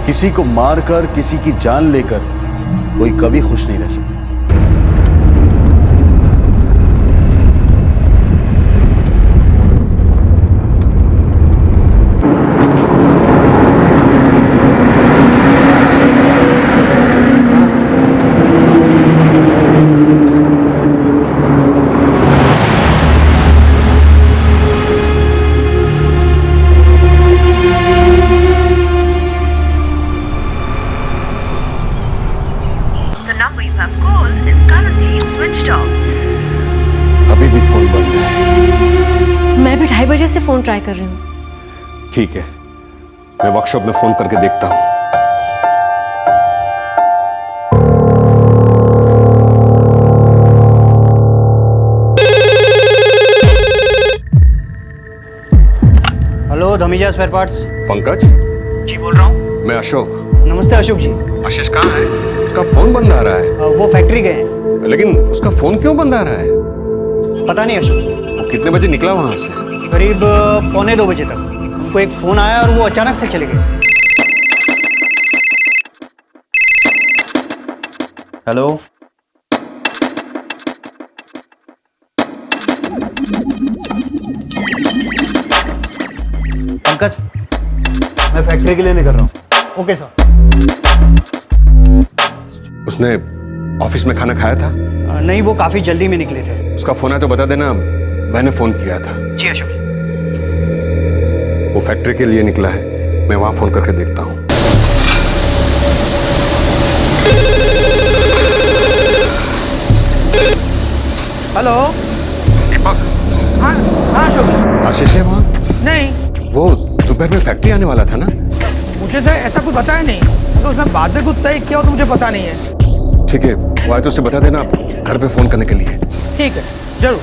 किसी को मारकर किसी की जान लेकर कोई कभी खुश नहीं रह सकता। अभी भी फोन बंद है। मैं भी 2:30 बजे से फोन ट्राई कर रही हूँ। ठीक है, मैं वर्कशॉप में फोन करके देखता हूँ। Hello, Dhamija spare parts. Pankaj ji बोल रहा हूँ। मैं अशोक। नमस्ते अशोक जी। आशीष कहाँ है? उसका फोन बंद आ रहा है। वो फैक्ट्री गए हैं। लेकिन उसका फोन क्यों बंद आ रहा है? पता नहीं अशोक जी। वो कितने बजे निकला वहां से? करीब 1:45 बजे तक उनको एक फोन आया और वो अचानक से चले गए। हेलो, पंकज, मैं फैक्ट्री के लिए निकल रहा हूँ। Okay sir. उसने ऑफिस में खाना खाया था? नहीं, वो काफी जल्दी में निकले थे। उसका फोन है तो बता देना, मैंने फोन किया था। जी अशोक जी। वो फैक्ट्री के लिए निकला है, मैं वहां फोन करके देखता हूँ। हेलो दीपक। हाँ हाँ अशोक जी। आशीष है वहाँ? नहीं, वो दोपहर में फैक्ट्री आने वाला था ना? मुझे तो ऐसा कुछ बताया नहीं। अगर उसने बाद में कुछ तय किया हो तो मुझे पता नहीं है। ठीक है, वो आए तो उससे बता देना घर पे फोन करने के लिए। ठीक है, जरूर।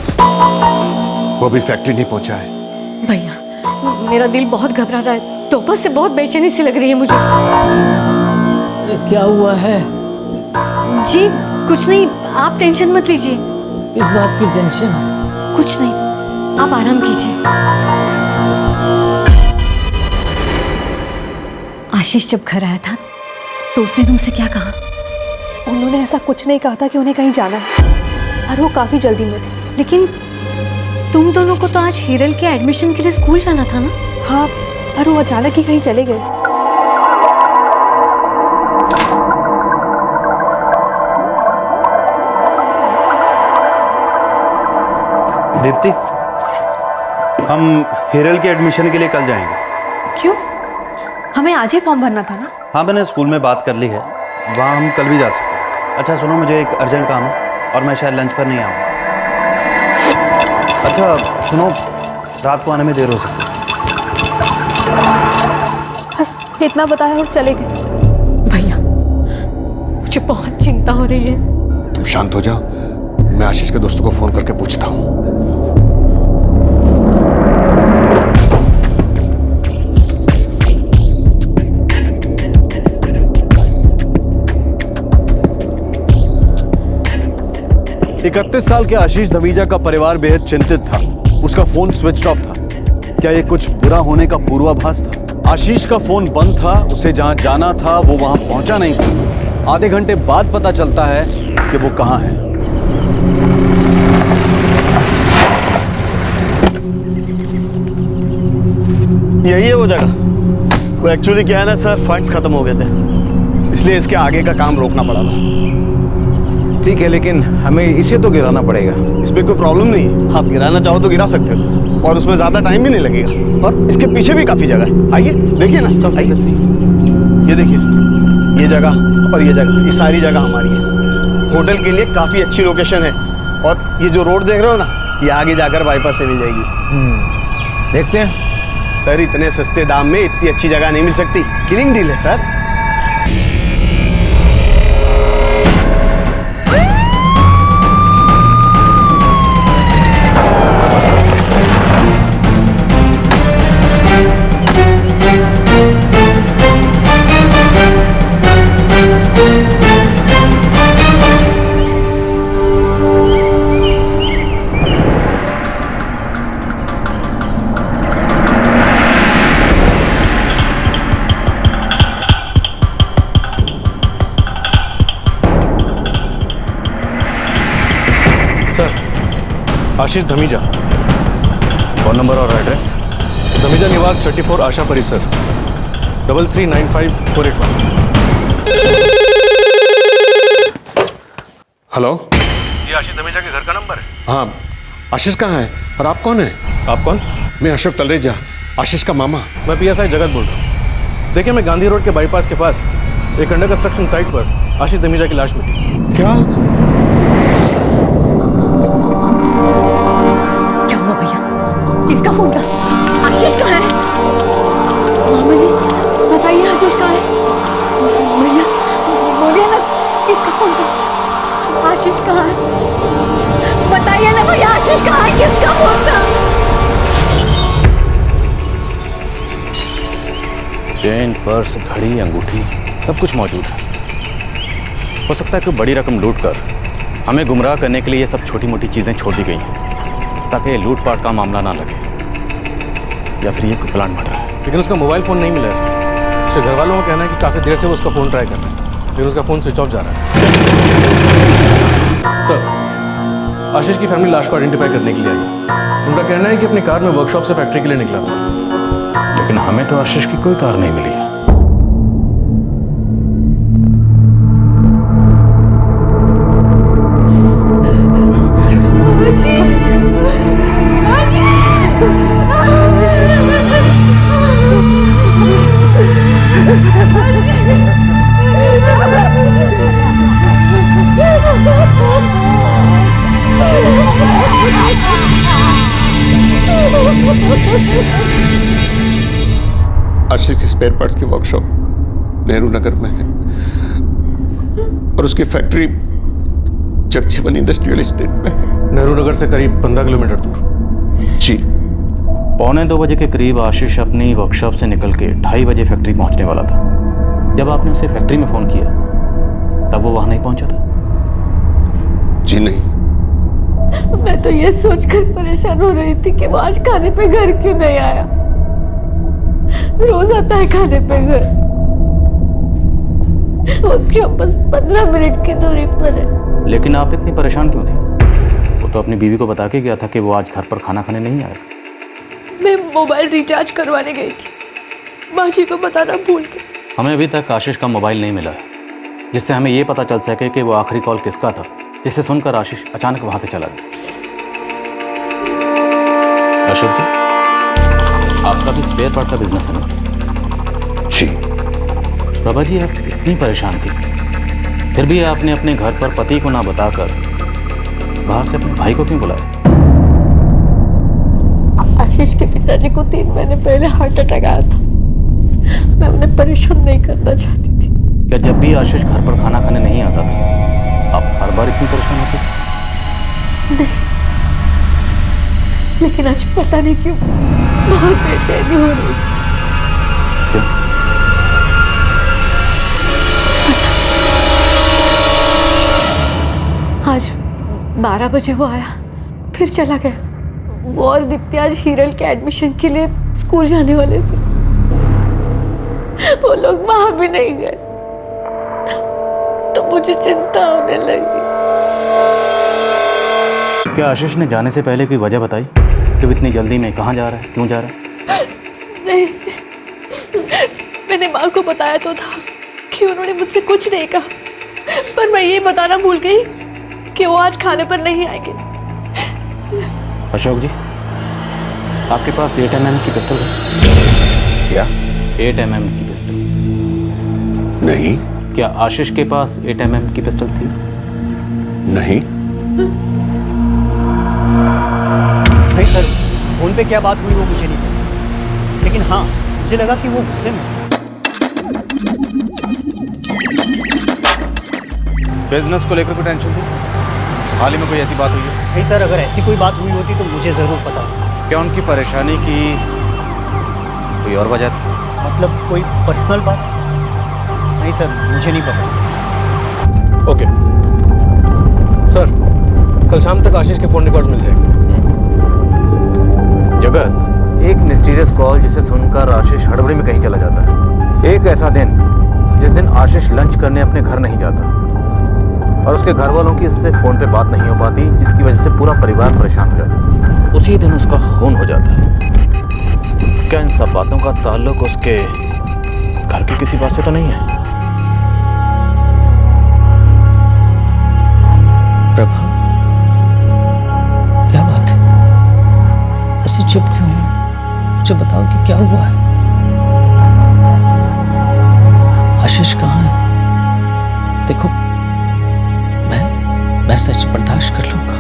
वो अभी फैक्ट्री नहीं पहुंचा है। भैया, मेरा दिल बहुत घबरा रहा है। दोपहर से बहुत बेचैनी सी लग रही है मुझे। क्या हुआ है? जी कुछ नहीं, आप टेंशन मत लीजिए। इस बात की टेंशन? कुछ नहीं, आप आराम कीजिए। आशीष जब घर आया था तो उसने तुमसे क्या कहा? उन्होंने ऐसा कुछ नहीं कहा था कि उन्हें कहीं जाना है, और वो काफी जल्दी में थे। लेकिन तुम दोनों को तो आज हिरल के एडमिशन के लिए स्कूल जाना था ना? हाँ, और वो अचानक ही कहीं चले गए। दीप्ति, हम हिरल के एडमिशन के लिए कल जाएंगे। क्यों? हमें आज ही फॉर्म भरना था ना। हाँ, मैंने स्कूल में बात कर ली है, वहाँ हम कल भी जा सकते हैं। अच्छा सुनो, मुझे एक अर्जेंट काम है और मैं शायद लंच पर नहीं आऊँगा। अच्छा सुनो, रात को आने में देर हो सकती है। बस इतना बताया और चले गए। भैया, मुझे बहुत चिंता हो रही है। तुम शांत हो जाओ, मैं आशीष के दोस्तों को फोन करके पूछता हूँ। इकतीस साल के आशीष धमीजा का परिवार बेहद चिंतित था। उसका फोन स्विच ऑफ था। क्या ये कुछ बुरा होने का पूर्वाभास था? आशीष का फोन बंद था, उसे जहां जाना था वो वहां पहुंचा नहीं था। आधे घंटे बाद पता चलता है कि वो कहां है। यही है वो जगह। वो एक्चुअली क्या है ना सर, फंड्स खत्म हो गए थे, इसलिए इसके आगे का काम रोकना पड़ा था। ठीक है, लेकिन हमें इसे तो गिराना पड़ेगा। इसमें कोई प्रॉब्लम नहीं है, आप गिराना चाहो तो गिरा सकते हो, और उसमें ज्यादा टाइम भी नहीं लगेगा। और इसके पीछे भी काफी जगह है, आइए देखिए ना सर, आइए। ये देखिए सर, ये जगह और ये जगह, ये सारी जगह हमारी है। होटल के लिए काफी अच्छी लोकेशन है, और ये जो रोड देख रहे हो ना, ये आगे जाकर बाईपास से मिल जाएगी। देखते हैं। सर इतने सस्ते दाम में इतनी अच्छी जगह नहीं मिल सकती। किलिंग डील है सर। आशीष धमीजा, फोन नंबर और एड्रेस? धमीजा निवास 34 आशा परिसर, 3395-481। हेलो। ये आशीष धमीजा के घर का नंबर है? हाँ, आशीष कहाँ है और आप कौन है? आप कौन? मैं अशोक तलरेजा, आशीष का मामा। मैं PSI जगत बोल रहा हूँ। देखिए, मैं गांधी रोड के बाईपास के पास एक अंडर कंस्ट्रक्शन साइट पर आशीष धमीजा की लाश मिली। क्या? क्या हुआ भैया? किसका फोन था? आशीष कहाँ है? मामा जी बताइए, आशीष कहाँ है? भैया बोलिए ना, किसका फोन था? आशीष कहाँ है? बताइए ना भैया, आशीष कहाँ है? किसका फोन था? चेन, पर्स, घड़ी, अंगूठी सब कुछ मौजूद है। हो सकता है कोई बड़ी रकम लूट कर हमें गुमराह करने के लिए ये सब छोटी मोटी चीजें छोड़ दी गई हैं, ताकि ये लूटपाट का मामला ना लगे, या फिर ये कोई प्लान मर्डर है। लेकिन उसका मोबाइल फ़ोन नहीं मिला है सर। उसके घर वालों का कहना है कि काफ़ी देर से वो उसका फ़ोन ट्राई कर रहे हैं, लेकिन उसका फ़ोन स्विच ऑफ जा रहा है। सर, आशीष की फैमिली लाश को आइडेंटिफाई करने के लिए आई है। उनका कहना है कि अपनी कार में वर्कशॉप से फैक्ट्री के लिए निकला था। लेकिन हमें तो आशीष की कोई कार नहीं मिली है। आशीष की स्पेयर पार्ट्स की वर्कशॉप नेहरू नगर में है और उसकी फैक्ट्री जगजीवन इंडस्ट्रियल एस्टेट में है। नेहरू नगर से करीब 15 किलोमीटर दूर। जी। 1:45 बजे के करीब आशीष अपनी वर्कशॉप से निकल के 2:30 बजे फैक्ट्री पहुंचने वाला था। जब आपने उसे फैक्ट्री में फोन किया तब वो वहां नहीं पहुंचा था? जी नहीं। मैं तो ये सोचकर परेशान हो रही थी कि वो आज खाने पे घर क्यों नहीं आया। रोज आता है खाने पे घर, वर्कशॉप बस 15 मिनट की दूरी पर है। लेकिन आप इतनी परेशान क्यों थी? वो तो अपनी बीवी को बता के गया था कि वो आज घर पर खाना खाने नहीं आएगा। मैं मोबाइल रिचार्ज करवाने गई थी, माँ जी को बताना भूल के। हमें अभी तक आशीष का मोबाइल नहीं मिला है, जिससे हमें ये पता चल सके कि वो आखिरी कॉल किसका था, जिसे सुनकर आशीष अचानक वहां से चला गया। अशोक जी, आपका भी स्पेयर पार्ट का बिजनेस है ना? जी। प्रभा जी, आप इतनी परेशान थी, फिर भी आपने अपने घर पर पति को ना बताकर बाहर से अपने भाई को क्यों बुलाया? आशीष के पिताजी को 3 महीने पहले हार्ट अटैक आया था। मैं उन्हें परेशान नहीं करना चाहती थी। क्या जब भी आशीष घर पर खाना खाने नहीं आता था आप हर बार इतनी परेशान होती थी? नहीं, लेकिन आज पता नहीं क्यों बहुत बेचैनी हो रही थी। क्यों? आज 12 बजे वो आया, फिर चला गया। वो और दीप्ति आज हीरल के एडमिशन के लिए स्कूल जाने वाले थे। वो लोग वहां भी नहीं गए, तो मुझे चिंता होने लगी। क्या आशीष ने जाने से पहले कोई वजह बताई कि वो इतनी जल्दी में कहाँ जा रहा है, क्यों जा रहा है? नहीं, मैंने माँ को बताया तो था कि उन्होंने मुझसे कुछ नहीं कहा, पर मैं ये बताना भूल गई कि वो आज खाने पर नहीं आएंगे। अशोक जी, आपके पास 8 mm की पिस्टल है? क्या? 8 mm की पिस्टल? नहीं। क्या आशीष के पास 8 mm की पिस्टल थी? नहीं। नहीं सर, फोन पे क्या बात हुई वो मुझे नहीं पता, लेकिन हाँ मुझे लगा कि वो गुस्से में। बिजनेस को लेकर कोई टेंशन थी? हाल ही में कोई ऐसी बात हुई है? नहीं सर, अगर ऐसी कोई बात हुई होती तो मुझे ज़रूर पता होता। क्या उनकी परेशानी की कोई और वजह थी? मतलब कोई पर्सनल बात? नहीं सर, मुझे नहीं पता। ओके सर, कल शाम तक आशीष के फ़ोन रिकॉर्ड्स मिल जाएंगे। जगत, एक मिस्टीरियस कॉल जिसे सुनकर आशीष हड़बड़ी में कहीं चला जाता है। एक ऐसा दिन जिस दिन आशीष लंच करने अपने घर नहीं जाता, और उसके घर वालों की इससे फोन पे बात नहीं हो पाती, जिसकी वजह से पूरा परिवार परेशान हो जाता है। उसी दिन उसका खून हो जाता है। क्या इन सब बातों का ताल्लुक उसके घर की किसी बात से तो नहीं है? प्रभा, क्या बात है? ऐसे चुप क्यों हो? मुझे बताओ कि क्या हुआ है। आशीष कहाँ है? देखो, मैं सच बर्दाश्त कर लूंगा,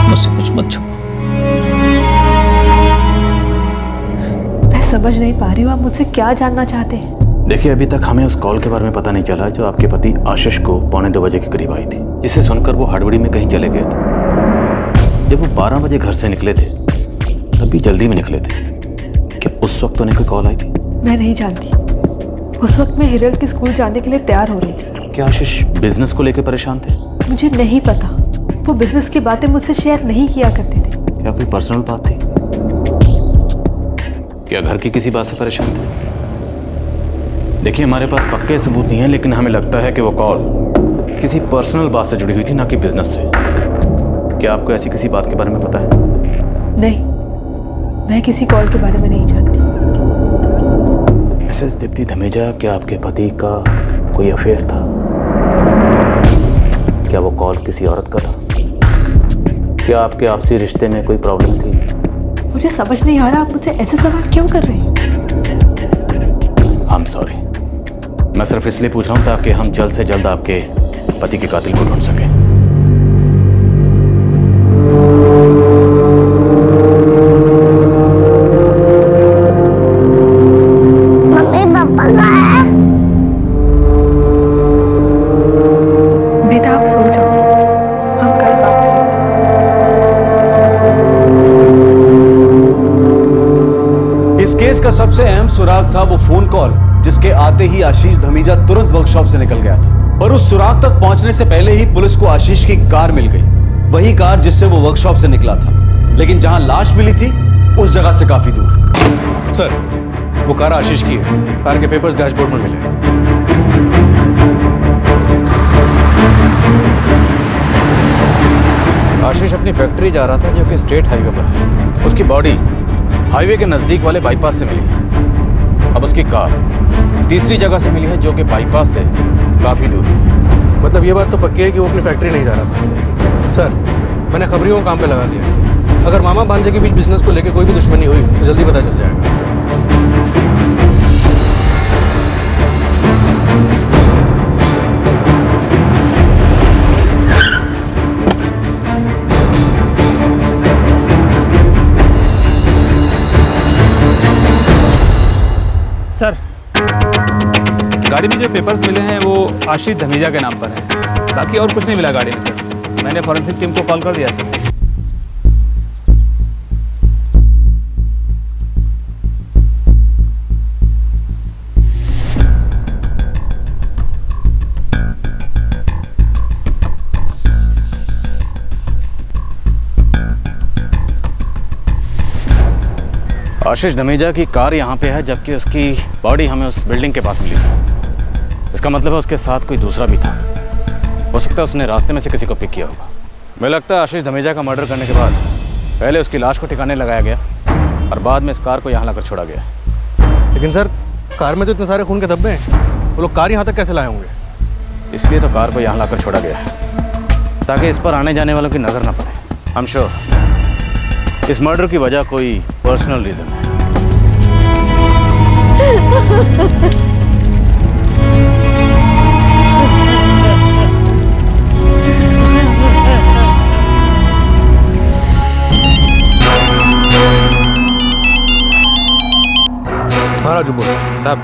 मुझसे कुछ मत छुपो। मैं समझ नहीं पा रही हूँ आप मुझसे क्या जानना चाहते हैं। देखिए, अभी तक हमें उस कॉल के बारे में पता नहीं चला जो आपके पति आशीष को 1:45 के करीब आई थी, जिसे सुनकर वो हड़बड़ी में कहीं चले गए थे। जब वो 12 बजे घर से निकले थे तभी जल्दी में निकले थे। क्या उस वक्त उन्हें कोई कॉल आई थी? मैं नहीं जानती। उस वक्त मैं हिरल के स्कूल जाने के लिए तैयार हो रही थी। क्या आशीष बिजनेस को लेकर परेशान थे? मुझे नहीं पता। वो बिजनेस की बातें मुझसे शेयर नहीं किया करते थे। क्या कोई पर्सनल बात थी? क्या घर की किसी बात से परेशान थे? देखिए, हमारे पास पक्के सबूत नहीं है, लेकिन हमें लगता है कि वो कॉल किसी पर्सनल बात से जुड़ी हुई थी, ना कि बिजनेस से। क्या आपको ऐसी किसी बात के बारे में पता है? नहीं, मैं किसी कॉल के बारे में नहीं जानती। मिसेस दीप्ति धमीजा, क्या आपके पति का कोई अफेयर था? क्या वो कॉल किसी औरत का था? क्या आपके आपसी रिश्ते में कोई प्रॉब्लम थी? मुझे समझ नहीं आ रहा आप मुझसे ऐसे सवाल क्यों कर रहे हैं। I'm sorry, मैं सिर्फ इसलिए पूछ रहा हूँ ताकि हम जल्द से जल्द आपके पति के कातिल को ढूंढ सकें। मम्मी पापा कहाँ है? बेटा आप सो जाओ, हम कल बात करेंगे। इस केस का सबसे अहम सुराग था वो फोन कॉल, जिसके आते ही आशीष धमीजा तुरंत वर्कशॉप से निकल गया था। पर उस सुराग तक पहुंचने से पहले ही पुलिस को आशीष की कार मिल गई, वही कार जिससे वो वर्कशॉप से निकला था, लेकिन जहां लाश मिली थी उस जगह से काफी दूर। सर, वो कार आशीष की है। कार के पेपर्स डैशबोर्ड में मिले। आशीष अपनी फैक्ट्री जा रहा था जो कि स्टेट हाईवे पर है। उसकी बॉडी हाईवे के नजदीक वाले बाईपास से मिली। अब उसकी कार तीसरी जगह से मिली है जो कि बाईपास से काफी दूर। मतलब ये बात तो पक्की है कि वो अपनी फैक्ट्री नहीं जा रहा था। सर, मैंने खबरियों को काम पे लगा दिया। अगर मामा भांजे के बीच बिजनेस को लेकर कोई भी दुश्मनी हुई तो जल्दी पता चल जाएगा। सर, गाड़ी में जो पेपर्स मिले हैं वो आशीष धमीजा के नाम पर हैं। बाकी और कुछ नहीं मिला गाड़ी में सर। मैंने फॉरेंसिक टीम को कॉल कर दिया सर। आशीष धमीजा की कार यहाँ पे है, जबकि उसकी बॉडी हमें उस बिल्डिंग के पास मिली थी। इसका मतलब है उसके साथ कोई दूसरा भी था। हो सकता है उसने रास्ते में से किसी को पिक किया होगा। मुझे लगता है आशीष धमीजा का मर्डर करने के बाद पहले उसकी लाश को ठिकाने लगाया गया और बाद में इस कार को यहाँ लाकर छोड़ा गया। लेकिन सर, कार में तो इतने सारे खून के धब्बे हैं, वो लोग कार यहाँ तक कैसे लाए होंगे? इसलिए तो कार को यहाँ लाकर छोड़ा गया है ताकि इस पर आने जाने वालों की नज़र ना पड़े। हम श्योर इस मर्डर की वजह कोई पर्सनल रीजन है। हाँ राजू बोल। साहब,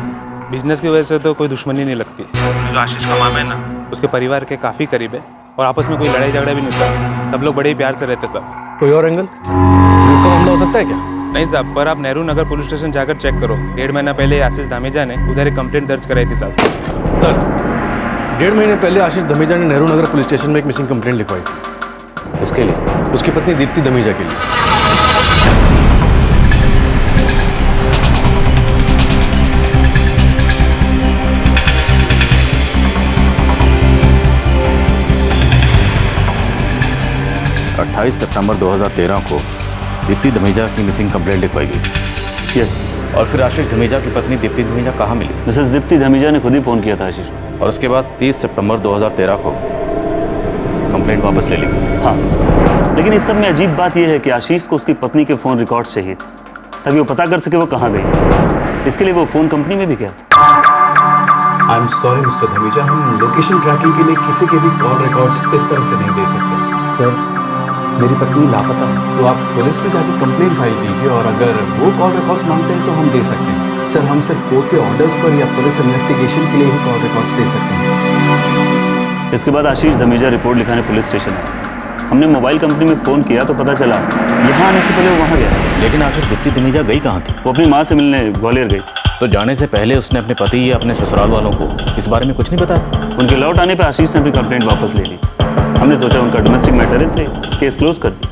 बिजनेस की वजह से तो कोई दुश्मनी नहीं लगती। जो आशीष का मामा है ना, उसके परिवार के काफ़ी करीब है और आपस में कोई लड़ाई झगड़ा भी नहीं होता। सब लोग बड़े ही प्यार से रहते सब। कोई और एंगल? लूट का मामला हो सकता है क्या? नहीं साहब, पर आप नेहरू नगर पुलिस स्टेशन जाकर चेक करो। 1.5 महीना पहले आशीष धमीजा ने उधर एक कंप्लेंट दर्ज कराई थी साहब। सर, 1.5 महीने पहले आशीष धमीजा ने नेहरू नगर पुलिस स्टेशन में एक मिसिंग कंप्लेंट लिखवाई थी। इसके लिए? उसकी पत्नी दीप्ति धमीजा के लिए। 28 सितंबर 2013 को दीप्ति धमीजा की मिसिंग कंप्लेंट लिखवाई गई। यस। और फिर आशीष धमीजा की पत्नी दीप्ति धमीजा कहाँ मिली? मिसेस दीप्ति धमीजा ने खुद ही फ़ोन किया था आशीष को। और उसके बाद 30 सितंबर 2013 को कंप्लेंट वापस ले ली गई। हाँ, लेकिन इस सब में अजीब बात यह है कि आशीष को उसकी पत्नी के फ़ोन रिकॉर्ड्स चाहिए थे ताकि वो पता कर सके वो कहाँ गई। इसके लिए वो फ़ोन कंपनी में भी गया था। I am sorry mister Dhamija, हम लोकेशन ट्रैकिंग के लिए किसी के भी कॉल रिकॉर्ड्स इस तरह से नहीं दे सकते। सर, मेरी पत्नी लापता है। तो आप पुलिस में जाकर कंप्लेंट फाइल कीजिए और अगर वो कॉल रिकॉर्ड्स मांगते हैं तो हम दे सकते हैं। सर, हम सिर्फ कोर्ट के ऑर्डर्स पर या पुलिस इन्वेस्टिगेशन के लिए ही कॉल रिकॉर्ड्स दे सकते हैं। इसके बाद आशीष धमीजा रिपोर्ट लिखाने पुलिस स्टेशन आया। हमने मोबाइल कंपनी में फ़ोन किया तो पता चला यहाँ आने से पहले वो वहाँ गया। लेकिन आखिर दीप्ति धमीजा गई कहाँ थी? वो अपनी माँ से मिलने ग्वालियर गई थी। तो जाने से पहले उसने अपने पति या अपने ससुराल वालों को इस बारे में कुछ नहीं बताया? उनके लौट आने पर आशीष ने अपनी कंप्लेंट वापस ले ली। हमने सोचा उनका डोमेस्टिक मैटर है इसलिए केस क्लोज कर दिया।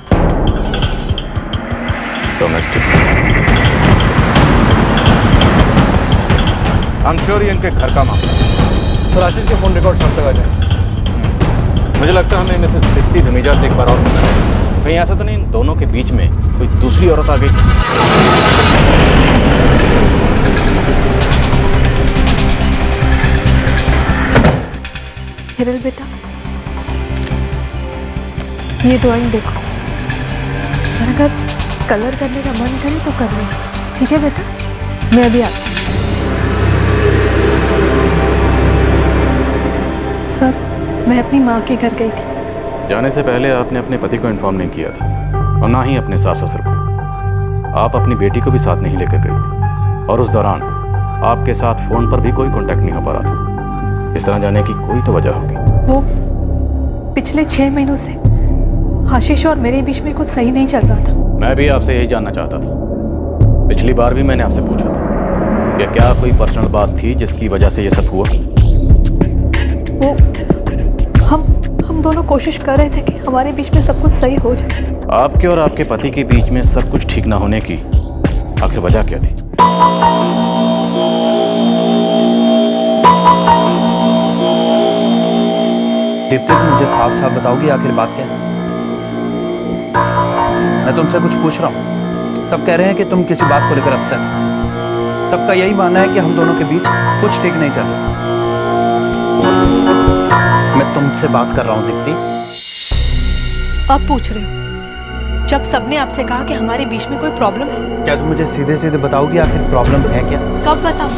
डोमेस्टिक? I'm sure ये इनके घर का मामला है। तो आशीष के फ़ोन रिकॉर्ड सब तक आ जाए। मुझे लगता है हमें मिसेस दीप्ति धमीजा से एक बार और मिलना है। कहीं ऐसा तो नहीं इन दोनों के बीच में कोई दूसरी औरत आ गई? हिरल बेटा, ये ड्राइंग देखो और अगर कलर करने का मन करे तो कर लो, ठीक है बेटा? मैं अभी आती हूँ। सर, मैं अपनी माँ के घर गई थी। जाने से पहले आपने अपने पति को इन्फॉर्म नहीं किया था और ना ही अपने सास ससुर को। आप अपनी बेटी को भी साथ नहीं लेकर गई थी और उस दौरान आपके साथ फ़ोन पर भी कोई कांटेक्ट नहीं हो पा रहा था। इस तरह जाने की कोई तो वजह होगी। वो पिछले 6 महीनों से आशीष और मेरे बीच में कुछ सही नहीं चल रहा था। मैं भी आपसे यही जानना चाहता था। पिछली बार भी मैंने आपसे पूछा था कि क्या कोई पर्सनल बात थी जिसकी वजह से ये सब हुआ? वो हम दोनों कोशिश कर रहे थे कि हमारे बीच में सब कुछ सही हो जाए। आपके और आपके पति के बीच में सब कुछ ठीक ना होने की आखिर वजह क्या थी? दीप्ति, तुम मुझे साफ साफ बताओगी आखिर बात क्या है? मैं तुमसे कुछ पूछ रहा हूँ। सब कह रहे हैं कि तुम किसी बात को लेकर अपसेट हो। सबका यही मानना है कि हम दोनों के बीच कुछ ठीक नहीं चल रहा। मैं तुमसे बात कर रहा हूँ दीप्ति। अब पूछ रहे हो जब सबने आपसे कहा कि हमारे बीच में कोई प्रॉब्लम है? क्या तुम मुझे सीधे सीधे बताओगी आखिर प्रॉब्लम है क्या? कब बताऊं?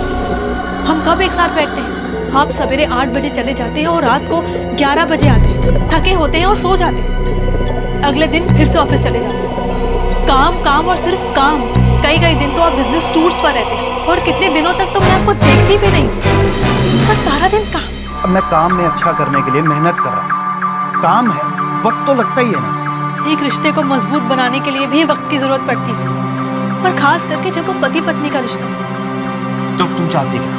हम कब एक साथ बैठते हैं? आप सवेरे 8 बजे चले जाते हैं और रात को 11 बजे आते हैं, थके होते हैं और सो जाते हैं। अगले दिन फिर से ऑफिस चले जाते हैं। काम काम और सिर्फ काम। कई दिन तो आप बिजनेस टूर्स पर रहते हैं और कितने दिनों तक तो मैं आपको देखती भी नहीं। बस सारा दिन काम। अब मैं काम में अच्छा करने के लिए मेहनत कर रहा हूँ। काम है, वक्त तो लगता ही है ना। एक रिश्ते को मजबूत बनाने के लिए भी वक्त की जरूरत पड़ती है, और खास करके जब वो पति पत्नी का रिश्ता। तो तुम चाहती क्या?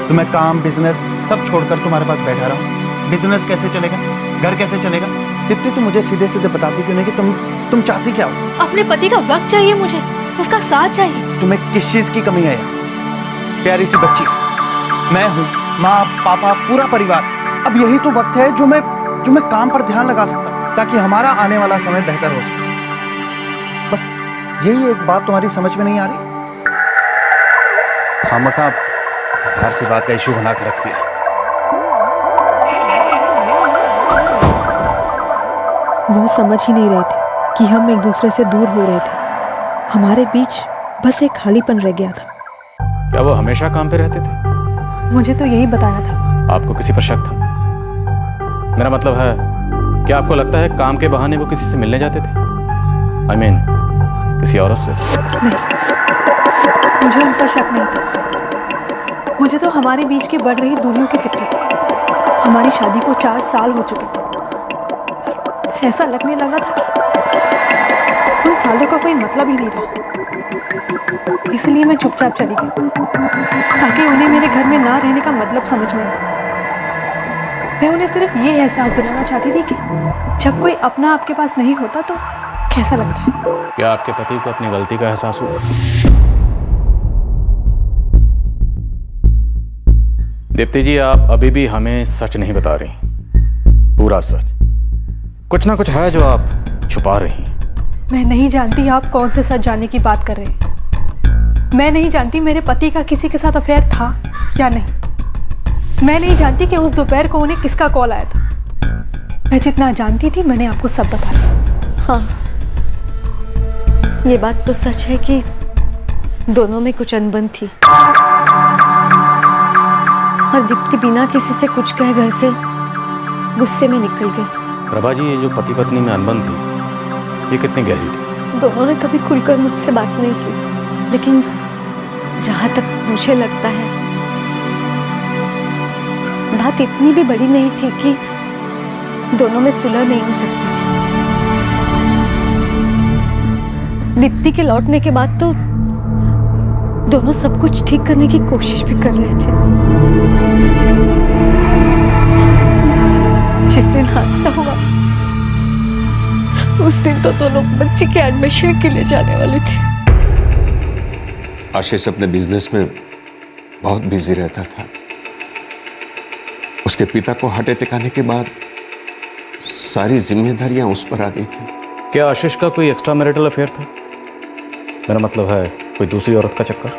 तो मैं काम बिजनेस सब छोड़कर तुम्हारे पास बैठा रहा हूँ? बिजनेस कैसे चलेगा? घर कैसे चलेगा? दीप्ति, तुम मुझे सीधे सीधे बताती क्यों नहीं कि तुम चाहती क्या हो? अपने पति का वक्त चाहिए मुझे, उसका साथ चाहिए। तुम्हें किस चीज की कमी है यार? प्यारी सी बच्ची, मैं हूँ, माँ पापा पूरा परिवार। अब यही तो वक्त है जो मैं काम पर ध्यान लगा सकता हूँ ताकि हमारा आने वाला समय बेहतर हो सके। बस यही एक बात तुम्हारी समझ में नहीं आ रही? खामखा हर सी बात का इशू बना कर रखती है। वो समझ ही नहीं रहे थे कि हम एक दूसरे से दूर हो रहे थे। हमारे बीच बस एक खालीपन रह गया था। क्या वो हमेशा काम पे रहते थे? मुझे तो यही बताया था। आपको किसी पर शक था? मेरा मतलब है, क्या आपको लगता है काम के बहाने वो किसी से मिलने जाते थे? I mean, किसी औरत से? नहीं, मुझे उन पर शक नहीं था। मुझे तो हमारे बीच की बढ़ रही दूरियों की फिक्र थी। हमारी शादी को 4 साल हो चुके थे, पर ऐसा लगने लगा था कि उन सालों का कोई मतलब ही नहीं रहा। इसलिए मैं चुपचाप चली गई ताकि उन्हें मेरे घर में ना रहने का मतलब समझ में आए। मैं उन्हें सिर्फ ये एहसास दिलाना चाहती थी कि जब कोई अपना आपके पास नहीं होता तो कैसा लगता है। क्या आपके पति को अपनी गलती का एहसास हुआ? दीप्ति जी, आप अभी भी हमें सच नहीं बता रही, पूरा सच। कुछ ना कुछ है जो आप छुपा रही हैं। मैं नहीं जानती आप कौन से सच जानने की बात कर रहे हैं। मैं नहीं जानती मेरे पति का किसी के साथ अफेयर था या नहीं। मैं नहीं जानती कि उस दोपहर को उन्हें किसका कॉल आया था। मैं जितना जानती थी मैंने आपको सब बता दिया। हाँ, ये बात तो सच है कि दोनों में कुछ अनबन थी और दीप्ति बिना किसी से कुछ कहे घर से गुस्से में निकल गई। प्रभा जी, ये जो पति पत्नी में अनबन थी, ये कितनी गहरी थी? दोनों ने कभी खुलकर मुझसे बात नहीं की, लेकिन जहाँ तक मुझे लगता है बात इतनी भी बड़ी नहीं थी कि दोनों में सुलह नहीं हो सकती थी। दीप्ति के लौटने के बाद तो दोनों सब कुछ ठीक करने की कोशिश भी कर रहे थे। जिस दिन हादसा हुआ उस दिन तो दोनों बच्चे के एडमिशन के लिए जाने वाले थे। आशीष अपने बिजनेस में बहुत बिजी रहता था। उसके पिता को हार्ट अटैक आने के बाद सारी जिम्मेदारियां उस पर आ गई थी। क्या आशीष का कोई एक्स्ट्रा मैरिटल अफेयर था? मेरा मतलब है कोई दूसरी औरत का चक्कर?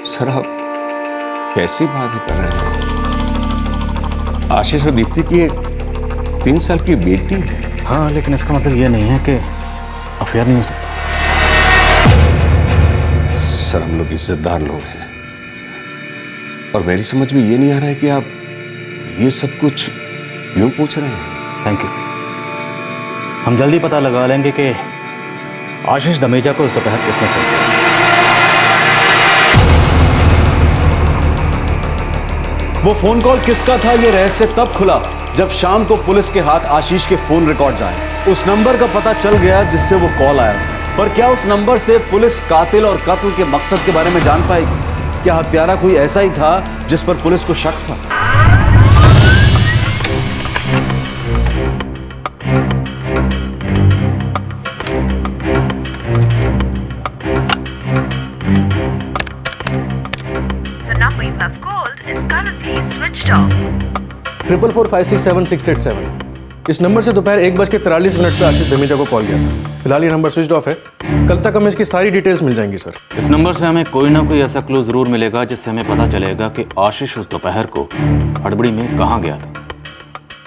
सर, आप कैसी बातें कर रहे हैं? आशीष और दीप्ति की एक 3 साल की बेटी है। हाँ, लेकिन इसका मतलब ये नहीं है कि अफेयर नहीं हो सकता। सर, हम लोग इज्जतदार लोग हैं और मेरी समझ में ये नहीं आ रहा है कि आप ये सब कुछ क्यों पूछ रहे हैं। Thank you. हम जल्दी पता लगा लेंगे कि आशीष धमीजा को उस दोपहर किसने फोन किया। वो फोन कॉल किसका था, ये रहस्य तब खुला जब शाम को पुलिस के हाथ आशीष के फोन रिकॉर्ड्स आए। उस नंबर का पता चल गया जिससे वो कॉल आया था। पर क्या उस नंबर से पुलिस कातिल और कत्ल के मकसद के बारे में जान पाएगी? क्या हत्यारा कोई ऐसा ही था जिस पर पुलिस को शक था? The number you have called is currently switched off. 444567687 इस नंबर से दोपहर 1:43 पे आशीष धमीजा को कॉल किया था। फिलहाल ये नंबर स्विच ऑफ है। कल तक हमें इसकी सारी डिटेल्स मिल जाएंगी सर। इस नंबर से हमें कोई ना कोई ऐसा क्लू जरूर मिलेगा जिससे हमें पता चलेगा कि आशीष उस दोपहर को हड़बड़ी में कहाँ गया था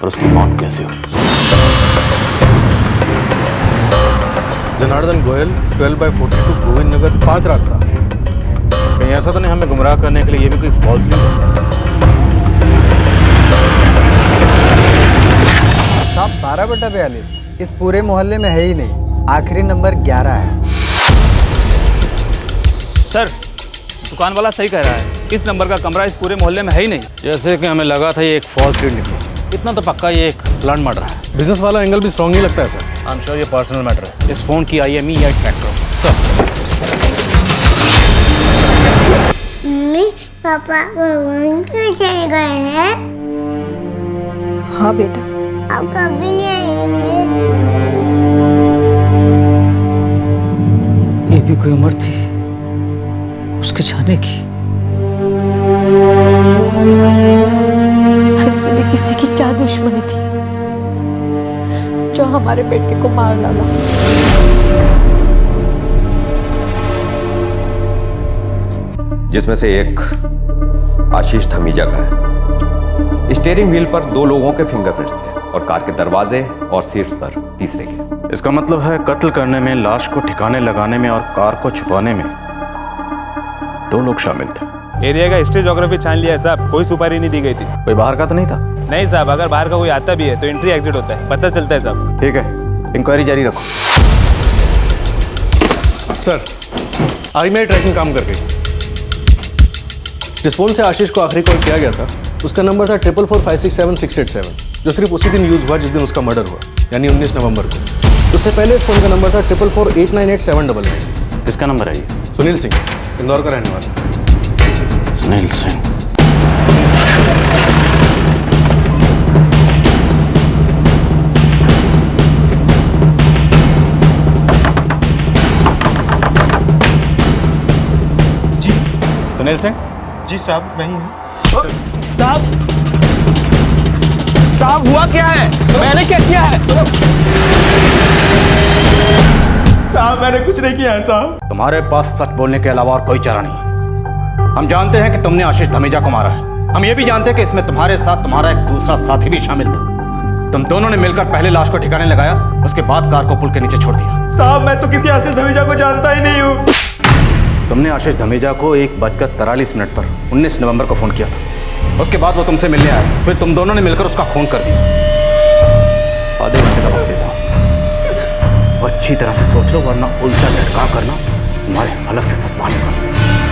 और उसकी मौत कैसे हुई। जनार्दन गोयल 12/42 गोविंद नगर 5 रास्ता। कहीं ऐसा तो नहीं हमें गुमराह करने के लिए ये भी कोई फॉल्स नहीं? साहब 12/42 इस पूरे मोहल्ले में है ही नहीं। आखिरी नंबर 11 है। सर, दुकान वाला सही कह रहा है, इस नंबर का कमरा इस पूरे मोहल्ले में है ही नहीं। जैसे कि हमें लगा था ये एक फॉल्स लीड निकली। इतना तो पक्का ये एक प्लान मर्डर है। बिजनेस वाला एंगल भी स्ट्रांग नहीं लगता है सर। आई एम श्योर ये पर्सनल मैटर है। इस फोन की IME या ट्रैक करो सर। मम्मी पापा भगवान क्यों चले गए हैं? हाँ बेटा, अब कभी नहीं आएंगे। ये भी कोई उम्र थी उसके जाने की। ऐसे में किसी की क्या दुश्मनी थी जो हमारे बेटे को मार डाला। जिसमें से एक आशीष धमीजा का है। स्टीयरिंग व्हील पर 2 लोगों के फिंगरप्रिंट्स थे और कार के दरवाजे और सीट्स पर तीसरे के। इसका मतलब है कत्ल करने में, लाश को ठिकाने लगाने में और कार को छुपाने में 2 लोग शामिल थे। एरिया का हिस्ट्री ज्योग्राफी छान लिया है साहब, कोई सुपारी नहीं दी गई थी। कोई बाहर का तो नहीं था? नहीं साहब, अगर बाहर का कोई आता भी है तो एंट्री एग्जिट होता है, पता चलता है साहब। ठीक है, इंक्वायरी जारी रखो। सर, आज मेरी ट्रैकिंग काम कर गई। जिस फोन से आशीष को आखिरी कॉल किया गया था उसका नंबर था 444567687, जो सिर्फ उसी दिन यूज हुआ जिस दिन उसका मर्डर हुआ, यानी 19 नवंबर को। उससे पहले इस फोन का नंबर था 444898799। किसका नंबर है ये? सुनील सिंह, इंदौर का रहने वाला। सुनील सिंह। जी सुनील सिंह? जी साहब, मैं ही हूँ। साहब हुआ क्या है? मैंने क्या किया है? कुछ नहीं किया है साहब। तुम्हारे पास सच बोलने के अलावा और कोई चारा नहीं। हम जानते हैं कि तुमने आशीष धमीजा को मारा है। हम ये भी जानते हैं कि इसमें तुम्हारे साथ तुम्हारा एक दूसरा साथी भी शामिल था। तुम दोनों ने मिलकर पहले लाश को ठिकाने लगाया, उसके बाद कार को पुल के नीचे छोड़ दिया। साहब मैं तो किसी आशीष धमीजा को जानता ही नहीं हूँ। तुमने आशीष धमीजा को 1:43 पर 19 नवंबर को फोन किया था। उसके बाद वो तुमसे मिलने आया, फिर तुम दोनों ने मिलकर उसका खून कर दिया। आधे घंटे का वक्त देता हूं, और अच्छी तरह से सोच लो, वरना उल्टा झटका करना तुम्हारे अलग से सत्मान होगा,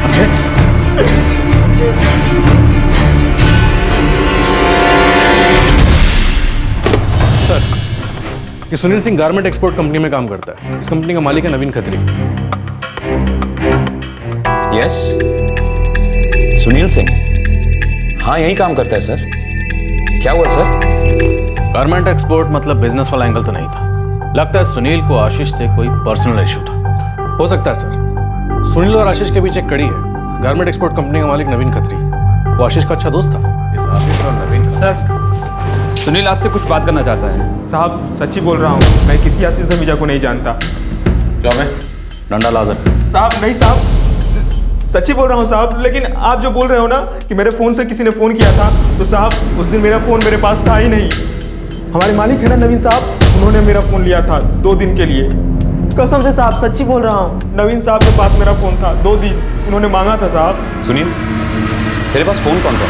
समझे? सर, ये Sunil Singh garment export company में काम करता है। इस कंपनी का मालिक है नवीन खत्री। यस, सुनील सिंह, हाँ यही काम करता है सर। क्या हुआ सर? गारमेंट एक्सपोर्ट मतलब बिजनेस वाला एंगल तो नहीं था। लगता है सुनील को आशीष से कोई पर्सनल इशू था। हो सकता है सर। सुनील और आशीष के बीच एक कड़ी है। गारमेंट एक्सपोर्ट कंपनी का मालिक नवीन खत्री, वो आशीष का अच्छा दोस्त था। इस आशीष और नवीन सर, सुनील आपसे कुछ बात करना चाहता है। साहब सच्ची बोल रहा हूँ, मैं किसी आशीष धमीजा को नहीं जानता। क्या मैं डंडा लाजर? साहब नहीं साहब, सच्ची बोल रहा हूँ साहब। लेकिन आप जो बोल रहे हो ना कि मेरे फ़ोन से किसी ने फ़ोन किया था, तो साहब उस दिन मेरा फ़ोन मेरे पास था ही नहीं। हमारे मालिक है ना नवीन साहब, उन्होंने मेरा फ़ोन लिया था 2 दिन के लिए। कसम से साहब सच्ची बोल रहा हूँ, नवीन साहब के पास मेरा फ़ोन था 2 दिन, उन्होंने मांगा था साहब। सुनील, तेरे पास फ़ोन कौन सा?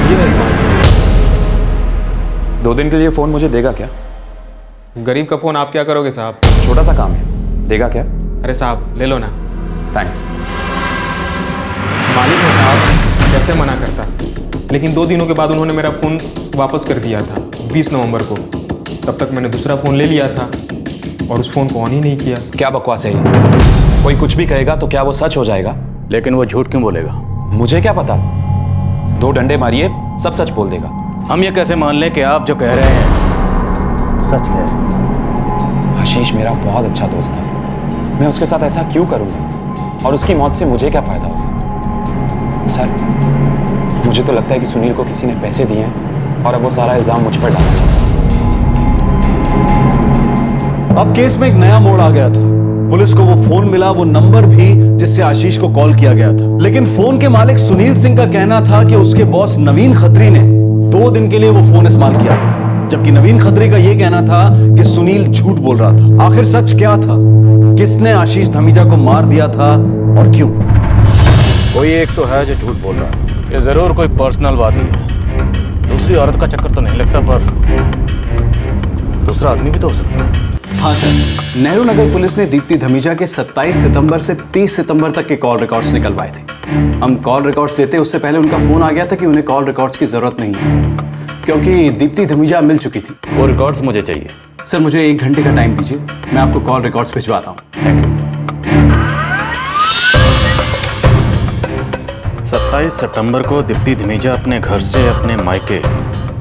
ये नहीं साहब। 2 दिन के लिए फ़ोन मुझे देगा क्या? गरीब का फ़ोन आप क्या करोगे साहब? छोटा सा काम है, देगा क्या? अरे साहब ले लो ना। थैंक्स। मालिक है साहब, कैसे मना करता। लेकिन 2 दिनों के बाद उन्होंने मेरा फ़ोन वापस कर दिया था 20 नवंबर को। तब तक मैंने दूसरा फ़ोन ले लिया था और उस फ़ोन को ऑन ही नहीं किया। क्या बकवास है ये? कोई कुछ भी कहेगा तो क्या वो सच हो जाएगा? लेकिन वो झूठ क्यों बोलेगा? मुझे क्या पता, 2 डंडे मारिए सब सच बोल देगा। हम ये कैसे मान लें कि आप जो कह रहे हैं सच है? आशीष मेरा बहुत अच्छा दोस्त था, मैं उसके साथ ऐसा क्यों करूँगा? और उसकी मौत से मुझे क्या फ़ायदा होगा? सर, मुझे तो लगता है कि सुनील को किसी ने पैसे दिए हैं और अब वो सारा इल्ज़ाम मुझ पर डालना चाहता है। अब केस में एक नया मोड़ आ गया था। पुलिस को वो फोन मिला, वो नंबर भी जिससे आशीष को कॉल किया गया था। लेकिन फोन के मालिक सुनील सिंह का कहना था कि उसके बॉस नवीन खत्री ने 2 दिन के लिए वो फोन इस्तेमाल किया था, जबकि नवीन खत्री का यह कहना था कि सुनील झूठ बोल रहा था। आखिर सच क्या था? किसने आशीष धमीजा को मार दिया था और क्यों? कोई एक तो है जो झूठ बोल रहा है। ये जरूर कोई पर्सनल बात ही है। दूसरी औरत का चक्कर तो नहीं लगता, पर दूसरा आदमी भी तो हो सकता है। हाँ सर, नेहरू नगर पुलिस ने दीप्ति धमीजा के 27 सितंबर से 30 सितंबर तक के कॉल रिकॉर्ड्स निकलवाए थे। हम कॉल रिकॉर्ड्स देते उससे पहले उनका फोन आ गया था कि उन्हें कॉल रिकॉर्ड्स की जरूरत नहीं है, क्योंकि दीप्ति धमीजा मिल चुकी थी। वो रिकॉर्ड्स मुझे चाहिए। सर मुझे 1 घंटे का टाइम दीजिए, मैं आपको कॉल रिकॉर्ड्स भिजवाता हूँ। Thank you. 27 सितंबर को दीप्ति धमीजा अपने घर से अपने मायके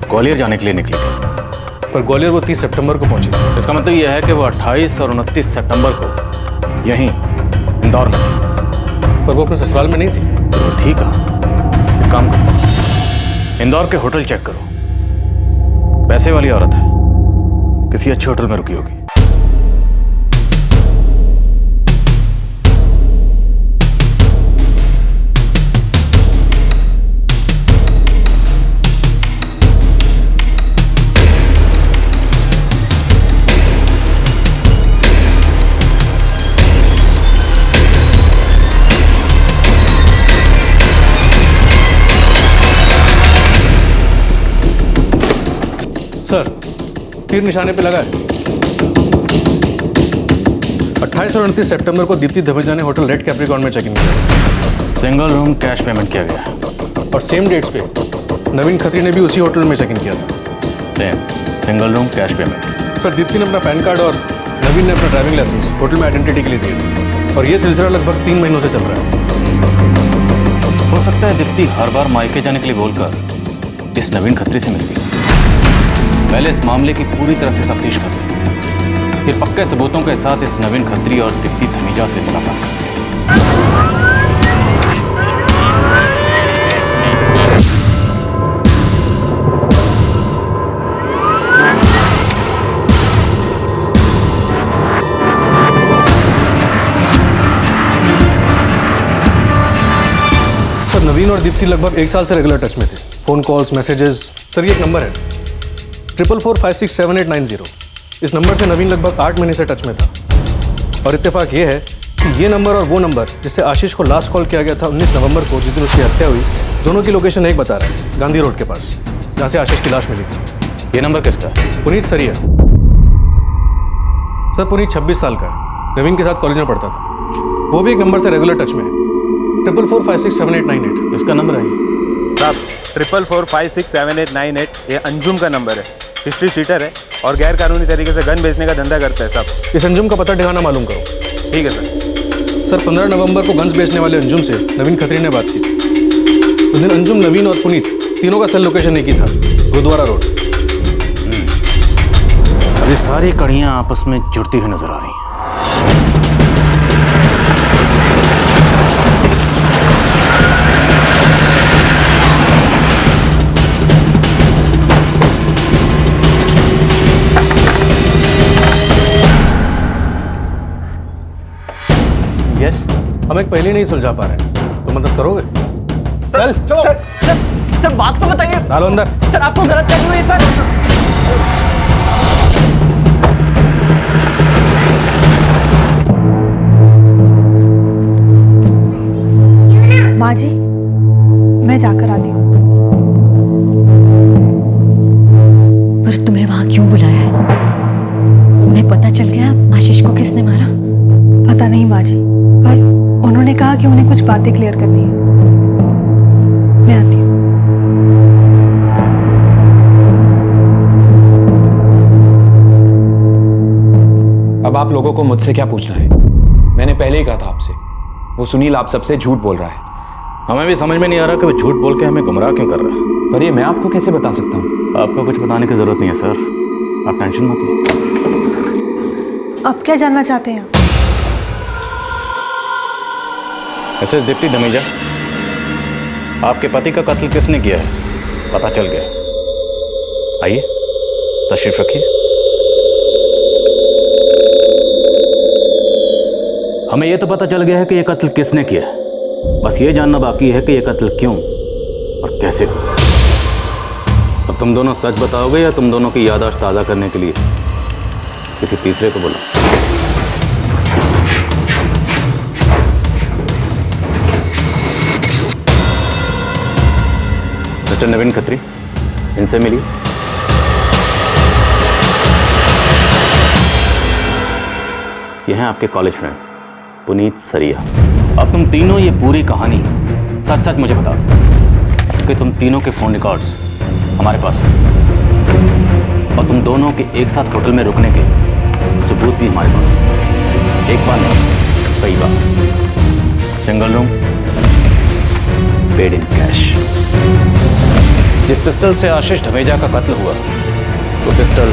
ग्वालियर जाने के लिए निकली थी, पर ग्वालियर वो 30 सितंबर को पहुंची। इसका मतलब यह है कि वो 28 और 29 सितंबर को यहीं इंदौर में थी। पर वो अपने ससुराल में नहीं थी। तो ठीक है, एक काम करो, इंदौर के होटल चेक करो। पैसे वाली औरत है, किसी अच्छे होटल में रुकी होगी। सर, तीर निशाने पे लगा है। 28 और 29 सितंबर को दीप्ति धमीजा ने होटल रेड कैप्रिकॉन में चेक इन किया। सिंगल रूम कैश पेमेंट किया गया, और सेम डेट्स पे नवीन खत्री ने भी उसी होटल में चेक इन किया था। Same single room cash payment. Sir, Deepti ने अपना पैन कार्ड और नवीन ने अपना ड्राइविंग लाइसेंस होटल में आइडेंटिटी के लिए दिए थे, और ये सिलसिला लगभग 3 महीनों से चल रहा है। हो सकता है दीप्ति हर बार मायके जाने के लिए बोलकर इस नवीन खत्री से मिलती है। पहले इस मामले की पूरी तरह से तफ्तीश करते हैं, फिर पक्के सबूतों के साथ इस नवीन खत्री और दीप्ति धमीजा से मुलाकात करते हैं। और दीप्ति लगभग 1 साल से रेगुलर टच में थे। Phone calls, messages. सर ये एक नंबर है 4445678890। इस नंबर से नवीन लगभग 8 महीने से टच में था। और इत्तेफाक ये है कि ये नंबर और वो नंबर जिससे आशीष को लास्ट कॉल किया गया था 19 नवंबर को, जिस दिन उसकी हत्या हुई, दोनों की लोकेशन एक बता रहा है, गांधी रोड के पास, जहाँ से आशीष की लाश मिली थी। ये नंबर किसका है? पुनीत सरिया। सर पुनीत 26 साल का है, नवीन के साथ कॉलेज में पढ़ता था। वो भी एक नंबर से रेगुलर टच में है, 4445678898। इसका नंबर है साहब 4445678898। ये अंजुम का नंबर है, हिस्ट्री शीटर है और गैर कानूनी तरीके से गन बेचने का धंधा करता है साहब। इस अंजुम का पता ठिकाना मालूम करो। ठीक है सर। सर 15 नवंबर को गन्स बेचने वाले अंजुम से नवीन खत्री ने बात की। उस दिन अंजुम, नवीन और पुनीत तीनों का सेल लोकेशन एक ही था, गुरुद्वारा रोड। अभी सारी कड़ियां आपस में जुड़ती हुई नजर आ रही हैं। यस, हम एक पहले नहीं सुलझा पा रहे हैं, तो मदद करोगे? चल चलो। सर बात तो बताइए। डालो अंदर। सर आपको गलत फहमी हुई है सर। माँ जी, मैं जाकर आती हूँ। पर तुम्हें वहां क्यों बुलाया है? उन्हें पता चल गया आशीष को किसने मारा? पता नहीं माँ जी, पर उन्होंने कहा कि उन्हें कुछ बातें क्लियर करनी है। मैं आती हूँ। अब आप लोगों को मुझसे क्या पूछना है? मैंने पहले ही कहा था आपसे, वो सुनील आप सबसे झूठ बोल रहा है। हमें भी समझ में नहीं आ रहा कि वो झूठ बोल के हमें गुमराह क्यों कर रहा है। पर ये मैं आपको कैसे बता सकता हूँ? आपको कुछ बताने की जरूरत नहीं है सर, आप टेंशन मत लीजिए। अब क्या जानना चाहते हैं आप? मिसेस दीप्ति धमीजा, आपके पति का कत्ल किसने किया है पता चल गया। आइए तशरीफ रखिए। हमें यह तो पता चल गया है कि यह कत्ल किसने किया है, बस ये जानना बाकी है कि यह कत्ल क्यों और कैसे। अब तुम दोनों सच बताओगे या तुम दोनों की याददाश्त ताज़ा करने के लिए किसी तीसरे को बुलाओ? मिस्टर नवीन खत्री, इनसे मिलिए। ये हैं आपके कॉलेज फ्रेंड पुनीत सरिया। अब तुम तीनों ये पूरी कहानी सच सच मुझे बता दो कि तुम तीनों के फ़ोन रिकॉर्ड्स हमारे पास हैं और तुम दोनों के एक साथ होटल में रुकने के सबूत भी हमारे पास हैं। एक बार नहीं, कई बार। Single room, paid in cash. जिस पिस्टल से आशीष धमीजा का कत्ल हुआ वो पिस्टल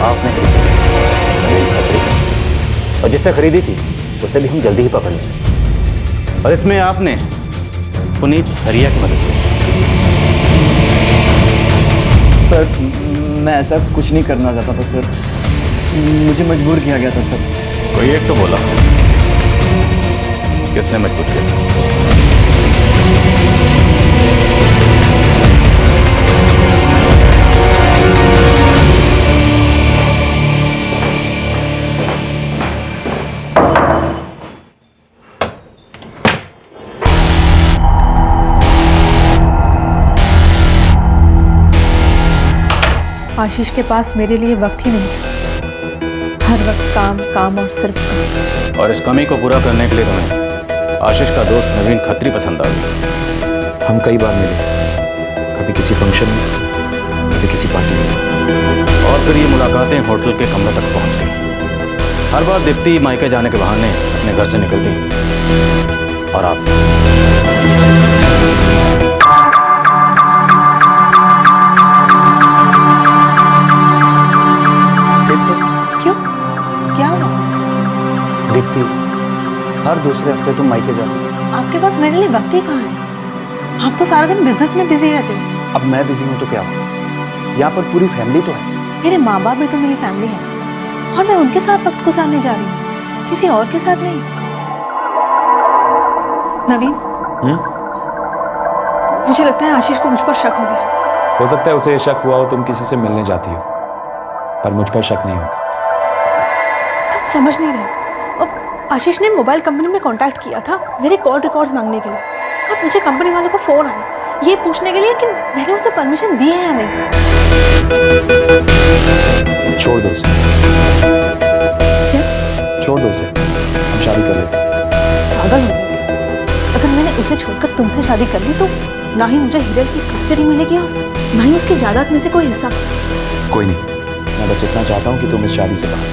आपने खरीदी और जिससे खरीदी थी उसे भी हम जल्दी ही पकड़ लेंगे। और इसमें आपने पुनीत सरिया की मदद की। सर मैं ऐसा कुछ नहीं करना चाहता था सर, मुझे मजबूर किया गया था सर। कोई एक तो बोला, किसने मजबूर किया? आशीष के पास मेरे लिए वक्त ही नहीं था। हर वक्त काम काम और सिर्फ काम। और इस कमी को पूरा करने के लिए तुम्हें आशीष का दोस्त नवीन खत्री पसंद आ गया। हम कई बार मिले, कभी किसी फंक्शन में, कभी किसी पार्टी में, और फिर ये मुलाकातें होटल के कमरे तक पहुंच गई। हर बार दीप्ति मायके जाने के बहाने अपने घर से निकलती और आपसे। क्यों? क्या हुआ? दीप्ति, हर दूसरे हफ्ते तुम मायके जाती हो। आपके पास मेरे लिए वक्त ही कहाँ है? आप तो सारा दिन बिजनेस में बिजी रहते हो। अब मैं बिजी हूँ तो क्या हुआ? यहाँ पर पूरी फैमिली तो है। मेरे माँ बाप भी तो मेरी फैमिली है और मैं उनके साथ वक्त गुजारने जा रही हूँ, किसी और के साथ नहीं। नवीन, मुझे लगता है आशीष को मुझ पर शक हो गया। हो सकता है उसे ये शक हुआ हो तुम किसी से मिलने जाती हो, पर मुझ पर शक नहीं होगा। तुम समझ नहीं रहे। और आशीष ने मोबाइल कंपनी में कांटेक्ट किया था मेरे कॉल रिकॉर्ड्स मांगने के लिए, और मुझे कंपनी वालों का फोन आया ये पूछने के लिए कि मैंने उसे परमिशन दी है या नहीं। छोड़ दो उसे। क्या? छोड़ दो उसे, हम शादी कर लेते हैं। पागल हो गया क्या? अगर मैंने उसे छोड़कर तुमसे शादी कर ली तो ना ही मुझे हिरल की कस्टडी मिलेगी और ना ही उसकी जायदाद में से कोई हिस्सा। कोई नहीं, मैं बस इतना चाहता हूँ कि तुम इस शादी से बाहर।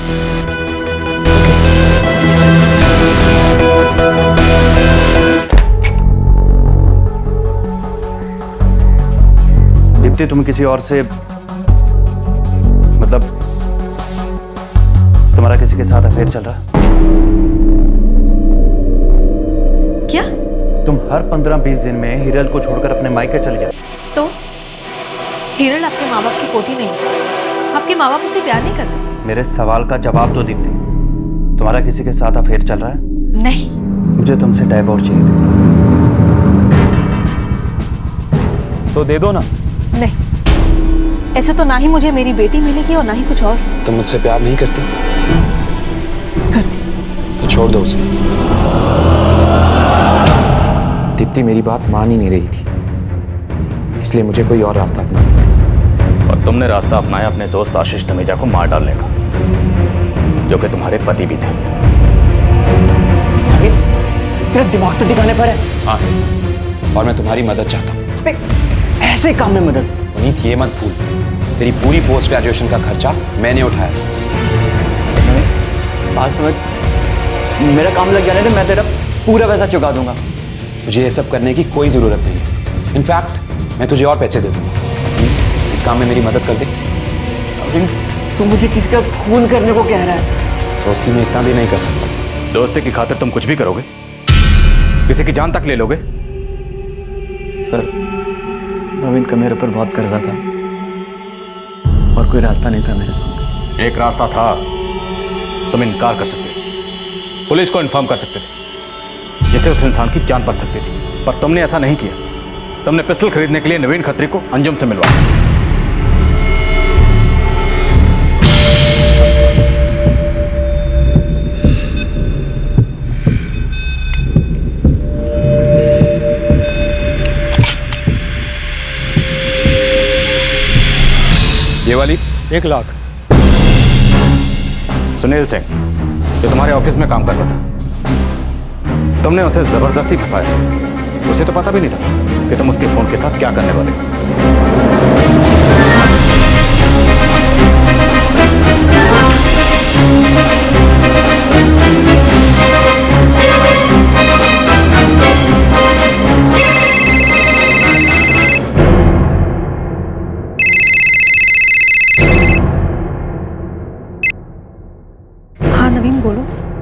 दीप्ति, तुम किसी और से, मतलब तुम्हारा किसी के साथ अफेयर चल रहा है? क्या? तुम हर 15-20 दिन में हिरल को छोड़कर अपने मायके चले जाए। तो हिरल आपके माँ बाप की पोती नहीं है, आपके माँ बाप उसे प्यार नहीं करते। मेरे सवाल का जवाब दो दीप्ति, तुम्हारा किसी के साथ अफेयर चल रहा है? नहीं। मुझे तुमसे डाइवोर्स चाहिए तो दे दो ना। नहीं, ऐसे तो ना ही मुझे मेरी बेटी मिलेगी और ना ही कुछ और। तुम मुझसे प्यार नहीं करती? करती। तो छोड़ दो उसे। दीप्ति मेरी बात मान ही नहीं रही थी, इसलिए मुझे कोई और रास्ता अपनाना पड़ा। और तुमने रास्ता अपनाया अपने दोस्त आशीष धमीजा को मार डालने का, जो कि तुम्हारे पति भी थे। तेरा दिमाग तो ठिकाने पर है। हाँ है, और मैं तुम्हारी मदद चाहता हूँ। ऐसे काम में मदद? पुनीत ये मत भूल, तेरी पूरी पोस्ट ग्रेजुएशन का खर्चा मैंने उठाया। बात समझ, मेरा काम लग जाने दे, मैं तेरा पूरा पैसा चुका दूंगा। तुझे ये सब करने की कोई जरूरत नहीं है। इनफैक्ट मैं तुझे और पैसे दे दूंगा। प्लीज इस काम में मेरी मदद कर दे। तू मुझे किसी का खून करने को कह रहा है? दोस्ती में इतना भी नहीं कर सकता। दोस्ती की खातिर तुम कुछ भी करोगे? किसी की जान तक ले लोगे? सर, नवीन का मेरे पर बहुत कर्जा था और कोई रास्ता नहीं था मेरे सामने। एक रास्ता था, तुम इनकार कर सकते थे, पुलिस को इन्फॉर्म कर सकते थे, जिससे उस इंसान की जान बच सकती थी, पर तुमने ऐसा नहीं किया। तुमने पिस्टल खरीदने के लिए नवीन खत्री को अंजुम से मिलवाया। ये वाली 1 लाख। सुनील सिंह, जो तुम्हारे ऑफिस में काम करता था, तुमने उसे जबरदस्ती फंसाया। उसे तो पता भी नहीं था कि तुम उसके फोन के साथ क्या करने वाले हो।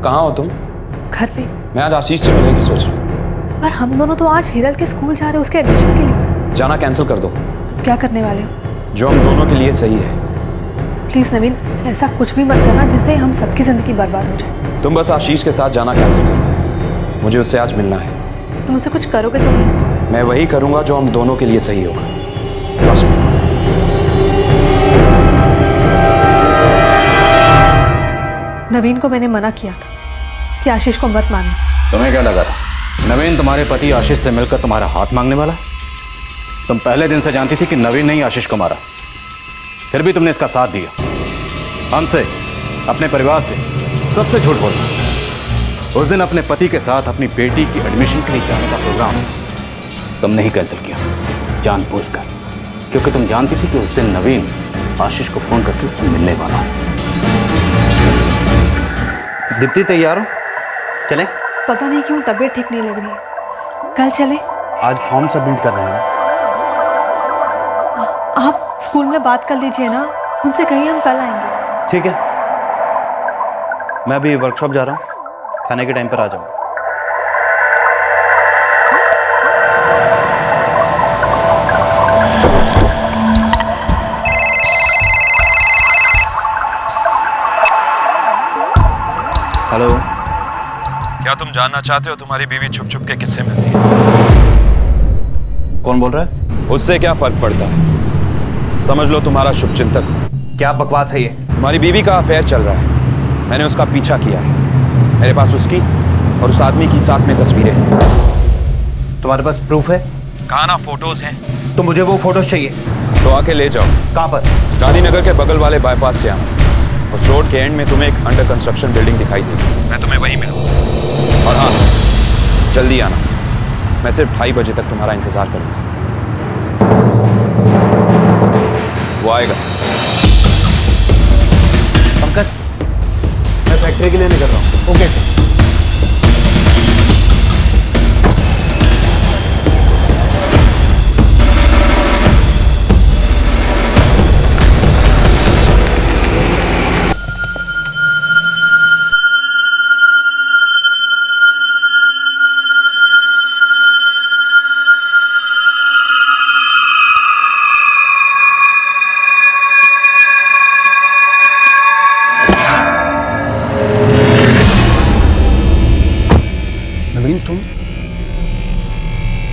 कहाँ हो तुम? घर पे। मैं आज आशीष से मिलने की सोच रहा हूँ। पर हम दोनों तो आज हिरल के स्कूल जा रहे हैं उसके एडमिशन के लिए। जाना कैंसिल कर दो। तुम क्या करने वाले हो? जो हम दोनों के लिए सही है। प्लीज नवीन, ऐसा कुछ भी मत करना जिससे हम सबकी जिंदगी बर्बाद हो जाए। तुम बस आशीष के साथ जाना कैंसिल कर दो। मुझे उससे आज मिलना है। तुम उसे कुछ करोगे तो नहीं? मैं वही करूंगा जो हम दोनों के लिए सही होगा। Trust me. नवीन को मैंने मना किया था कि आशीष को मत मानना। तुम्हें क्या लगा था नवीन तुम्हारे पति आशीष से मिलकर तुम्हारा हाथ मांगने वाला? तुम पहले दिन से जानती थी कि नवीन ने ही आशीष को मारा, फिर भी तुमने इसका साथ दिया। हमसे, अपने परिवार से, सबसे झूठ बोला। उस दिन अपने पति के साथ अपनी बेटी की एडमिशन के लिए जाने का प्रोग्राम तुमने ही कैंसिल किया, जानबूझकर, क्योंकि तुम जानती थी कि उस दिन नवीन आशीष को फोन करके उससे मिलने वाला है। दीप्ति, तैयार हो? चलें? पता नहीं क्यों तबीयत ठीक नहीं लग रही है। कल चलें? आज फॉर्म सबमिट कर रहे हैं। आप स्कूल में बात कर लीजिए ना, उनसे कहिए हम कल आएंगे। ठीक है, मैं अभी वर्कशॉप जा रहा हूँ, खाने के टाइम पर आ जाऊँ। हेलो, क्या तुम जानना चाहते हो तुम्हारी बीवी छुप छुप के किससे मिलती है? कौन बोल रहा है? उससे क्या फर्क पड़ता है, समझ लो तुम्हारा शुभचिंतक हूं। क्या बकवास है ये? तुम्हारी बीवी का अफेयर चल रहा है, मैंने उसका पीछा किया है। मेरे पास उसकी और उस आदमी की साथ में तस्वीरें हैं। तुम्हारे पास प्रूफ है? कहाँ ना फोटोज हैं। तो मुझे वो फोटोज चाहिए। तो आके ले जाओ। कहाँ पर? गांधीनगर के बगल वाले बाईपास से आना। उस रोड के एंड में तुम्हें एक अंडर कंस्ट्रक्शन बिल्डिंग दिखाई देगी, मैं तुम्हें वहीं मिलूंगा। और हाँ, जल्दी आना, मैं सिर्फ 2:30 बजे तक तुम्हारा इंतजार करूंगा। वो आएगा। पंकज, मैं फैक्ट्री के लिए निकल रहा हूँ। Okay sir.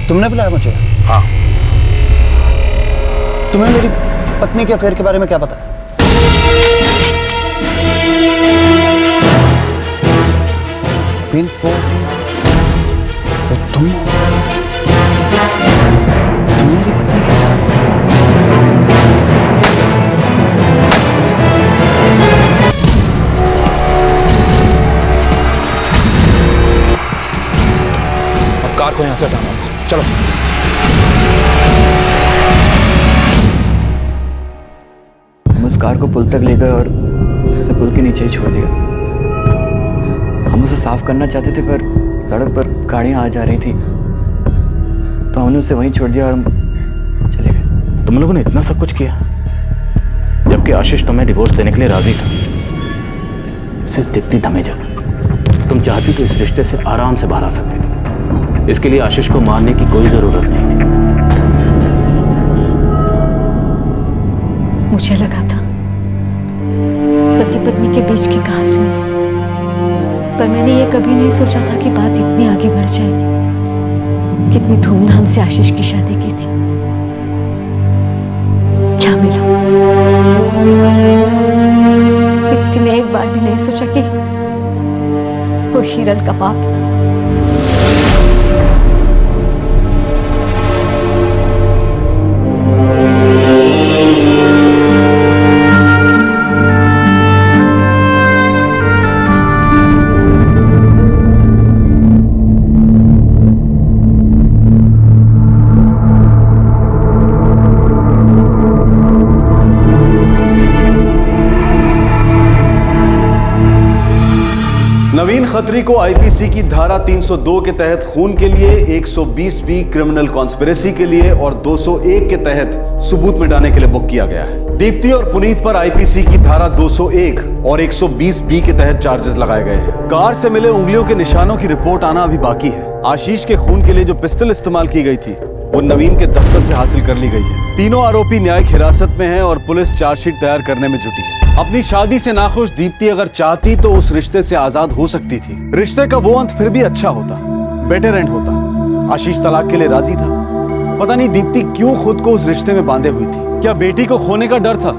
तुमने बुलाया मुझे? हाँ। तुम्हें मेरी पत्नी के अफेयर के बारे में क्या पता? तो तुम मेरी पत्नी के साथ? अब कार को यहां से हटाना होगा। चलो। हम उस कार को पुल तक ले गए और उसे पुल के नीचे ही छोड़ दिया। हम उसे साफ करना चाहते थे पर सड़क पर गाड़ियां आ जा रही थी, तो हमने उसे वहीं छोड़ दिया और हम चले गए। तुम लोगों ने इतना सब कुछ किया, जबकि आशीष तुम्हें डिवोर्स देने के लिए राजी था। मिसेस दीप्ति धमीजा, तुम चाहती तो इस रिश्ते से आराम से बाहर आ सकती थी। इसके लिए आशीष को मारने की कोई जरूरत नहीं थी। मुझे लगा था पति पत्नी के बीच की कहानी सुनी है, पर मैंने ये कभी नहीं सोचा था कि बात इतनी आगे बढ़ जाएगी। कितनी धूमधाम से आशीष की शादी की थी, क्या मिला? दीप्ति ने एक बार भी नहीं सोचा कि वो हीरल का पाप था। नवीन खत्री को आईपीसी की धारा 302 के तहत खून के लिए, 120 बी क्रिमिनल कॉन्स्पिरेसी के लिए और 201 के तहत सबूत मिटाने के लिए बुक किया गया है। दीप्ति और पुनीत पर आईपीसी की धारा 201 और 120 बी के तहत चार्जेस लगाए गए हैं। कार से मिले उंगलियों के निशानों की रिपोर्ट आना अभी बाकी है। आशीष के खून के लिए जो पिस्टल इस्तेमाल की गई थी वो नवीन के दफ्तर से हासिल कर ली गई है। तीनों आरोपी न्यायिक हिरासत में हैं और पुलिस चार्जशीट तैयार करने में जुटी है। अपनी शादी से नाखुश दीप्ति अगर चाहती तो उस रिश्ते से आजाद हो सकती थी। रिश्ते का वो अंत फिर भी अच्छा होता, बेटर एंड होता। आशीष तलाक के लिए राजी था। पता नहीं दीप्ति क्यों खुद को उस रिश्ते में बांधे हुई थी। क्या बेटी को खोने का डर था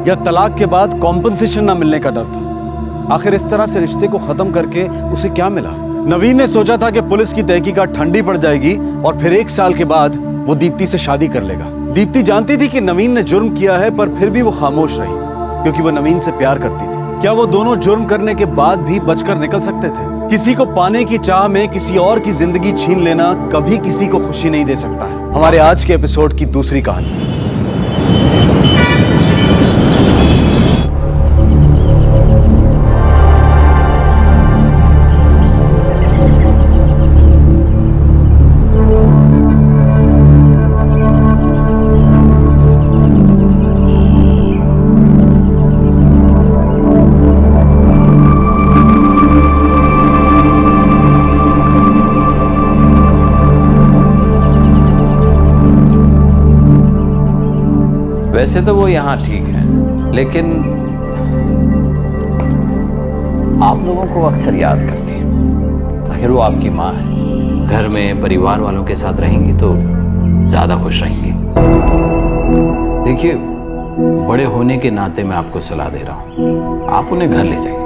या तलाक के बाद कॉम्पनसेशन न मिलने का डर था? आखिर इस तरह से रिश्ते को खत्म करके उसे क्या मिला? नवीन ने सोचा था कि पुलिस की तहकीकात ठंडी पड़ जाएगी और फिर 1 साल के बाद वो दीप्ति से शादी कर लेगा। दीप्ति जानती थी कि नवीन ने जुर्म किया है, पर फिर भी वो खामोश रही क्योंकि वो नवीन से प्यार करती थी। क्या वो दोनों जुर्म करने के बाद भी बचकर निकल सकते थे? किसी को पाने की चाह में किसी और की जिंदगी छीन लेना कभी किसी को खुशी नहीं दे सकता है। हमारे आज के एपिसोड की दूसरी कहानी। वैसे तो वो यहाँ ठीक है, लेकिन आप लोगों को अक्सर याद करती है। आखिर वो आपकी माँ है। घर में परिवार वालों के साथ रहेंगी तो ज़्यादा खुश रहेंगी। देखिए, बड़े होने के नाते मैं आपको सलाह दे रहा हूँ, आप उन्हें घर ले जाइए।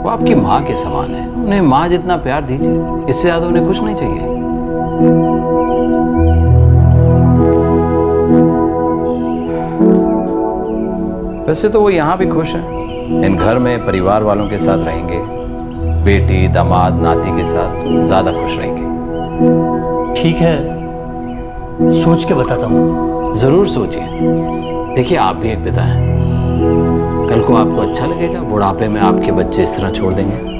वो आपकी माँ के समान है, उन्हें माँ जितना प्यार दीजिए, इससे ज़्यादा उन्हें कुछ नहीं चाहिए। वैसे तो वो यहाँ भी खुश हैं, इन घर में परिवार वालों के साथ रहेंगे, बेटी दामाद नाती के साथ तो ज़्यादा खुश रहेंगे। ठीक है, सोच के बताता हूँ। ज़रूर सोचिए। देखिए, आप भी एक पिता हैं, कल को आपको अच्छा लगेगा बुढ़ापे में आपके बच्चे इस तरह छोड़ देंगे?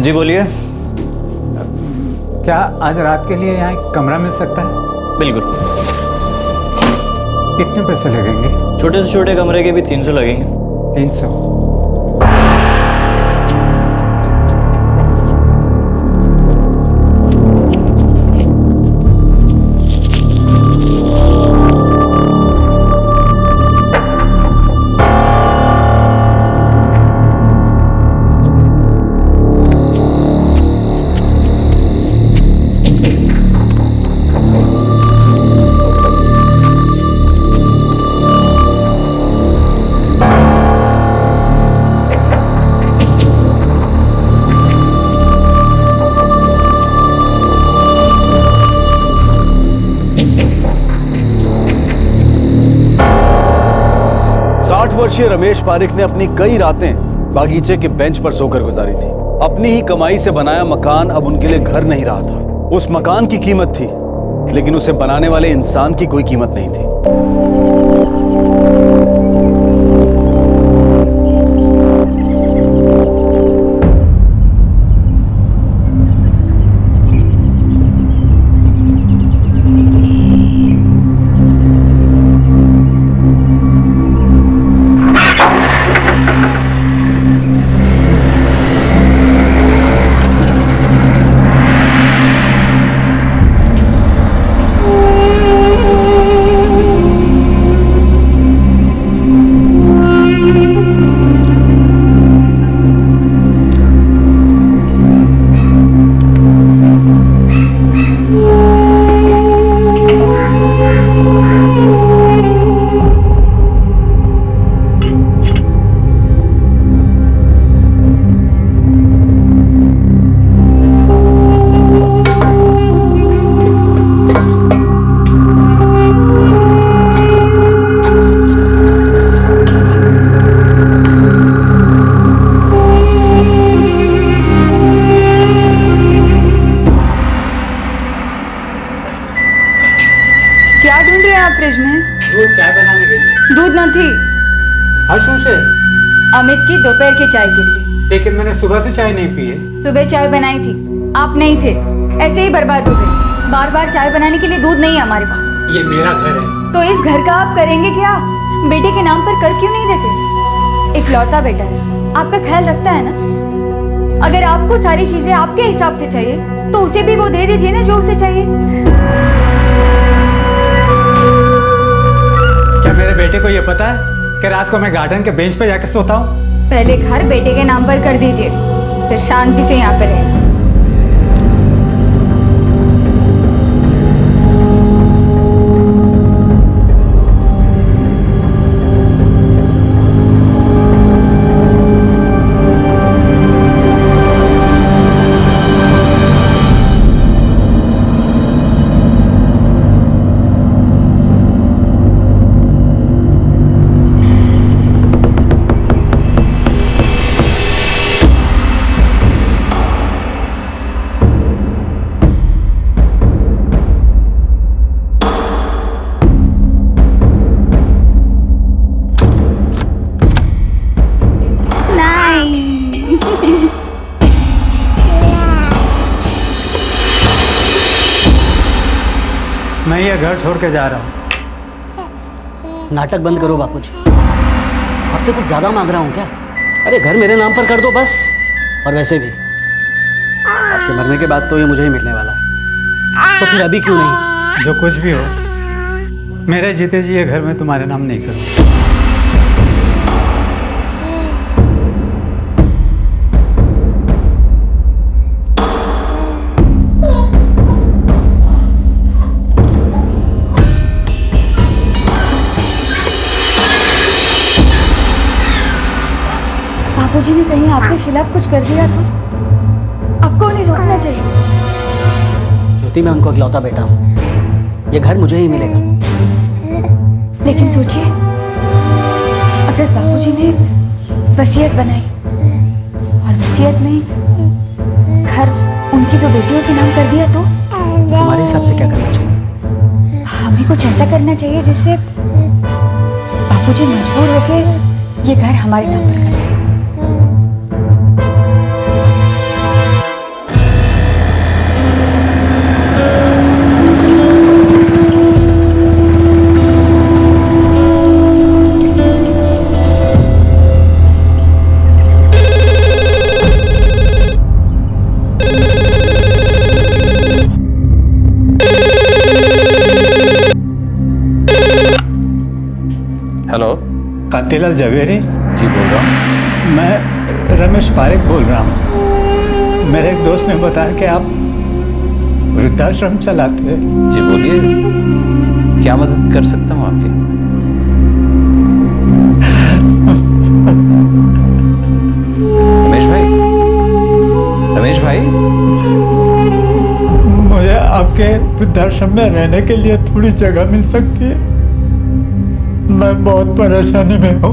जी बोलिए। क्या आज रात के लिए यहाँ एक कमरा मिल सकता है? बिल्कुल। कितने पैसे लगेंगे? छोटे से छोटे कमरे के भी 300 लगेंगे। 300। वर्षीय रमेश पारिक ने अपनी कई रातें बागीचे के बेंच पर सोकर गुजारी थी। अपनी ही कमाई से बनाया मकान अब उनके लिए घर नहीं रहा था। उस मकान की कीमत थी, लेकिन उसे बनाने वाले इंसान की कोई कीमत नहीं थी। फ्रिज में दूध चाय बनाने के लिए। दूध न थी। हर्षों से अमित की दोपहर की चाय के लिए। लेकिन मैंने सुबह से चाय नहीं पी है। सुबह चाय बनाई थी, आप नहीं थे, ऐसे ही बर्बाद हो गई। बार बार चाय बनाने के लिए दूध नहीं है हमारे पास। ये मेरा घर है। तो इस घर का आप करेंगे क्या? बेटे के नाम पर कर क्यों नहीं देते? इकलौता बेटा है, आपका ख्याल रखता है ना। अगर आपको सारी चीजें आपके हिसाब से चाहिए तो उसे भी वो दे दीजिए ना जो उसे चाहिए। क्या मेरे बेटे को ये पता है कि रात को मैं गार्डन के बेंच पर जाकर सोता हूँ? पहले घर बेटे के नाम पर कर दीजिए, फिर शांति से यहाँ पर रहें। मैं ये घर छोड़ के जा रहा हूँ। नाटक बंद करो बापूजी, आपसे कुछ ज्यादा मांग रहा हूँ क्या? अरे घर मेरे नाम पर कर दो बस। और वैसे भी आपके मरने के बाद तो ये मुझे ही मिलने वाला है, तो फिर अभी क्यों नहीं? जो कुछ भी हो, मेरे जीते जी ये घर में तुम्हारे नाम नहीं करूँ। बाबूजी ने कहीं आपके खिलाफ कुछ कर दिया तो आपको उन्हें रोकना चाहिए। ज्योति, मैं उनको इकलौता बेटा हूँ, ये घर मुझे ही मिलेगा। लेकिन सोचिए, अगर बाबूजी ने वसीयत बनाई और वसीयत में घर उनकी दो बेटियों के नाम कर दिया तो तुम्हारे हिसाब से क्या करना चाहिए? हमें कुछ ऐसा करना चाहिए जिससे बाबूजी मजबूर होकर ये घर हमारे नाम पर कर दें। हेलो, कांतिलाल जवेरी जी बोल रहा हूँ। मैं रमेश पारेख बोल रहा हूँ। मेरे एक दोस्त ने बताया कि आप वृद्धाश्रम चलाते हैं। जी बोलिए, क्या मदद कर सकता हूँ आपकी? रमेश भाई, रमेश भाई, मुझे आपके वृद्धाश्रम में रहने के लिए थोड़ी जगह मिल सकती है? मैं बहुत परेशानी में हूँ,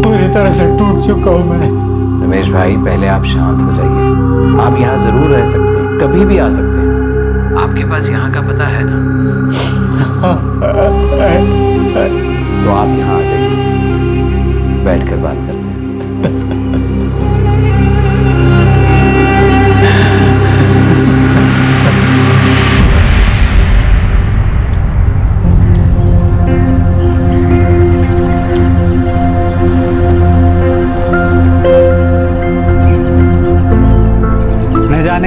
पूरी तरह से टूट चुका हूँ मैं। रमेश भाई, पहले आप शांत हो जाइए। आप यहाँ जरूर रह सकते हैं, कभी भी आ सकते हैं। आपके पास यहाँ का पता है ना? तो आप यहाँ आ जाइए, बैठकर बात करते हैं।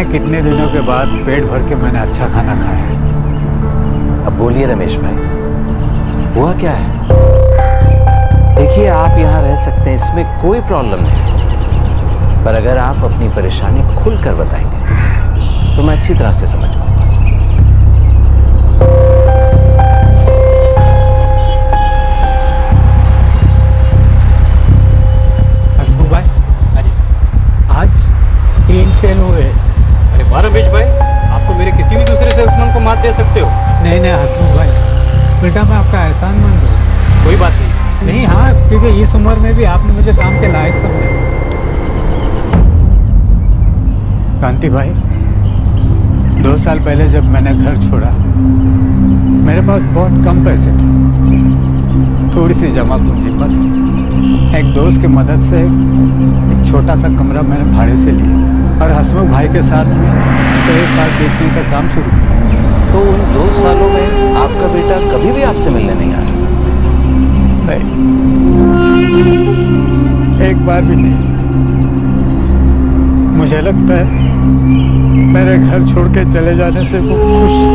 कितने दिनों के बाद पेट भर के मैंने अच्छा खाना खाया। अब बोलिए रमेश भाई, हुआ क्या है? देखिए, आप यहाँ रह सकते हैं, इसमें कोई प्रॉब्लम नहीं, पर अगर आप अपनी परेशानी खुलकर बताएंगे तो मैं अच्छी तरह से समझ पाऊंगा। हसमुख भाई, आज 3 सेल हुए। वाह रमेश भाई, आपको मेरे किसी भी दूसरे सेल्समैन को मात दे सकते हो। नहीं हसमुख भाई, बेटा मैं आपका एहसानमंद हूँ। कोई बात नहीं। नहीं, हाँ, क्योंकि इस उम्र में भी आपने मुझे काम के लायक समझा। कांति भाई, 2 साल पहले जब मैंने घर छोड़ा, मेरे पास बहुत कम पैसे थे, थोड़ी सी जमा पूंजी बस। एक दोस्त की मदद से एक छोटा सा कमरा मैंने भाड़े से लिया और हसमुख भाई के साथ में स्पेयर पार्ट बेचने का काम शुरू किया। तो उन 2 सालों में आपका बेटा कभी भी आपसे मिलने नहीं आया? नहीं, एक बार भी नहीं। मुझे लगता है मेरे घर छोड़ के चले जाने से वो खुश है।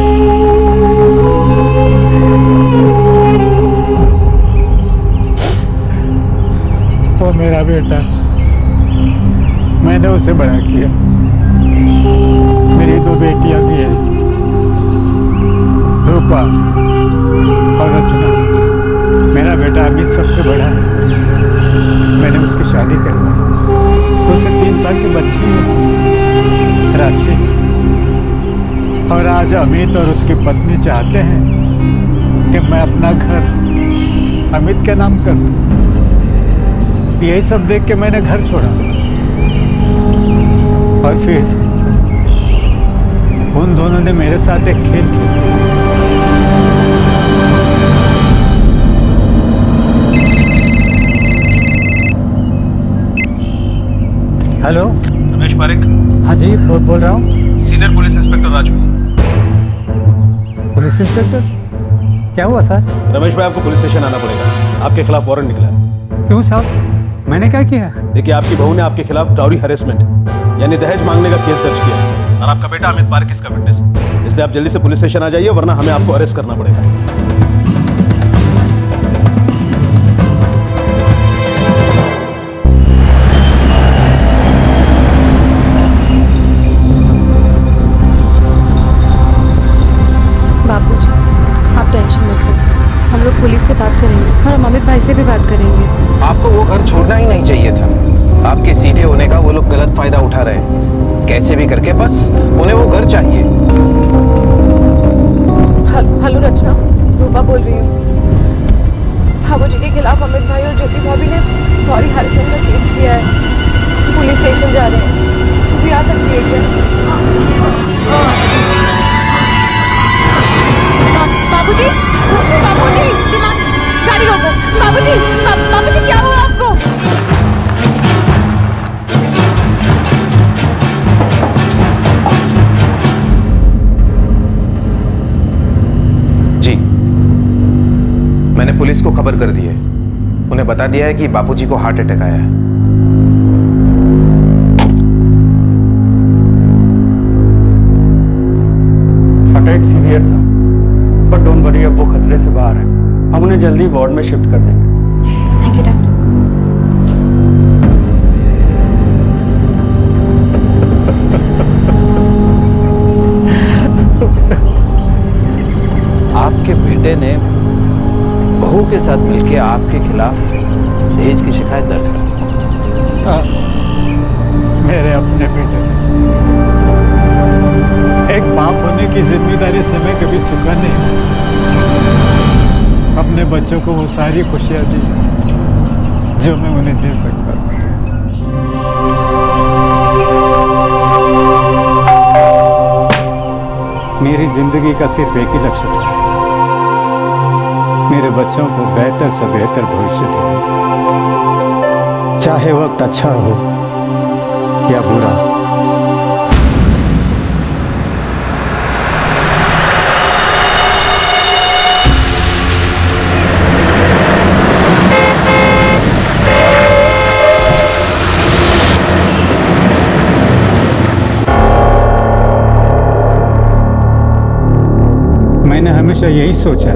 वो मेरा बेटा, मैंने उसे बड़ा किया। मेरी 2 बेटियां भी हैं, रूपा और रचना। मेरा बेटा अमित सबसे बड़ा है, मैंने उसकी शादी करवाई। उसे 3 साल की बच्ची है, राशि। और आज अमित और उसकी पत्नी चाहते हैं कि मैं अपना घर अमित के नाम कर दूं। यही सब देख के मैंने घर छोड़ा और फिर उन दोनों ने मेरे साथ एक खेल खेला। हेलो, रमेश पारेख। हाँ जी, बोल रहा हूँ। Senior police inspector Rajput. Police inspector, क्या हुआ सर? रमेश भाई, आपको पुलिस स्टेशन आना पड़ेगा। आपके खिलाफ वारंट निकला है। क्यों साहब, मैंने क्या किया? देखिए, आपकी बहू ने आपके खिलाफ डाउरी हैरेसमेंट यानी दहेज मांगने का केस दर्ज किया है और आपका बेटा अमित पार्क इसका विटनेस है। इसलिए आप जल्दी से पुलिस स्टेशन आ जाइए, वरना हमें आपको अरेस्ट करना पड़ेगा। बापूजी, आप टेंशन मत लो, हम लोग पुलिस से बात करेंगे और हम अमित भाई से भी बात करेंगे। आपको वो घर छोड़ना ही नहीं चाहिए था। आपके सीधे होने का वो लोग गलत फायदा उठा रहे हैं। कैसे भी करके बस उन्हें वो घर चाहिए। हेलो रचना, रूपा बोल रही हूँ। बाबूजी के खिलाफ अमित भाई और ज्योति भाभी ने सॉरी हैरेसमेंट का केस किया है। पुलिस स्टेशन जा रहे हैं, तू भी आ सकती है क्या? बाबूजी, बाबूजी, दिमाग, गाड़ी रोको। बाबूजी, बाबूजी क्या हुआ आपको? जी, मैंने पुलिस को खबर कर दी है। उन्हें बता दिया है कि बापूजी को हार्ट अटैक आया है। अटैक सीवियर था, पर डोंट वरी, अब वो खतरे से बाहर है। हम उन्हें जल्दी वार्ड में शिफ्ट कर देंगे। Thank you doctor. आपके बेटे ने बहू के साथ मिलकर आपके खिलाफ दहेज की शिकायत दर्ज कर। मेरे अपने बेटे ने एक बाप होने की जिम्मेदारी से मैं कभी चुका नहीं। अपने बच्चों को वो सारी खुशियां दी जो मैं उन्हें दे सकता था। मेरी जिंदगी का सिर्फ एक ही लक्ष्य था, मेरे बच्चों को बेहतर से बेहतर भविष्य देना, चाहे वक्त अच्छा हो या बुरा। मैंने हमेशा यही सोचा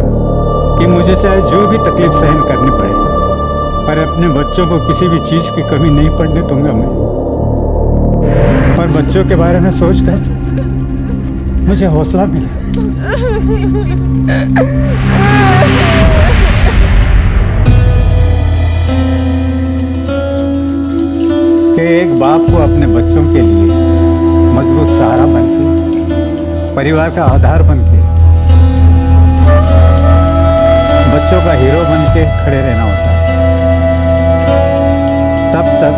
कि मुझे चाहे जो भी तकलीफ सहन करनी पड़े, पर अपने बच्चों को किसी भी चीज की कमी नहीं पड़ने दूंगा मैं। पर बच्चों के बारे में सोचकर मुझे हौसला मिला। कि एक बाप को अपने बच्चों के लिए मजबूत सहारा बनके, परिवार का आधार बनके, बच्चों का हीरो बन के खड़े रहना होता है। तब तक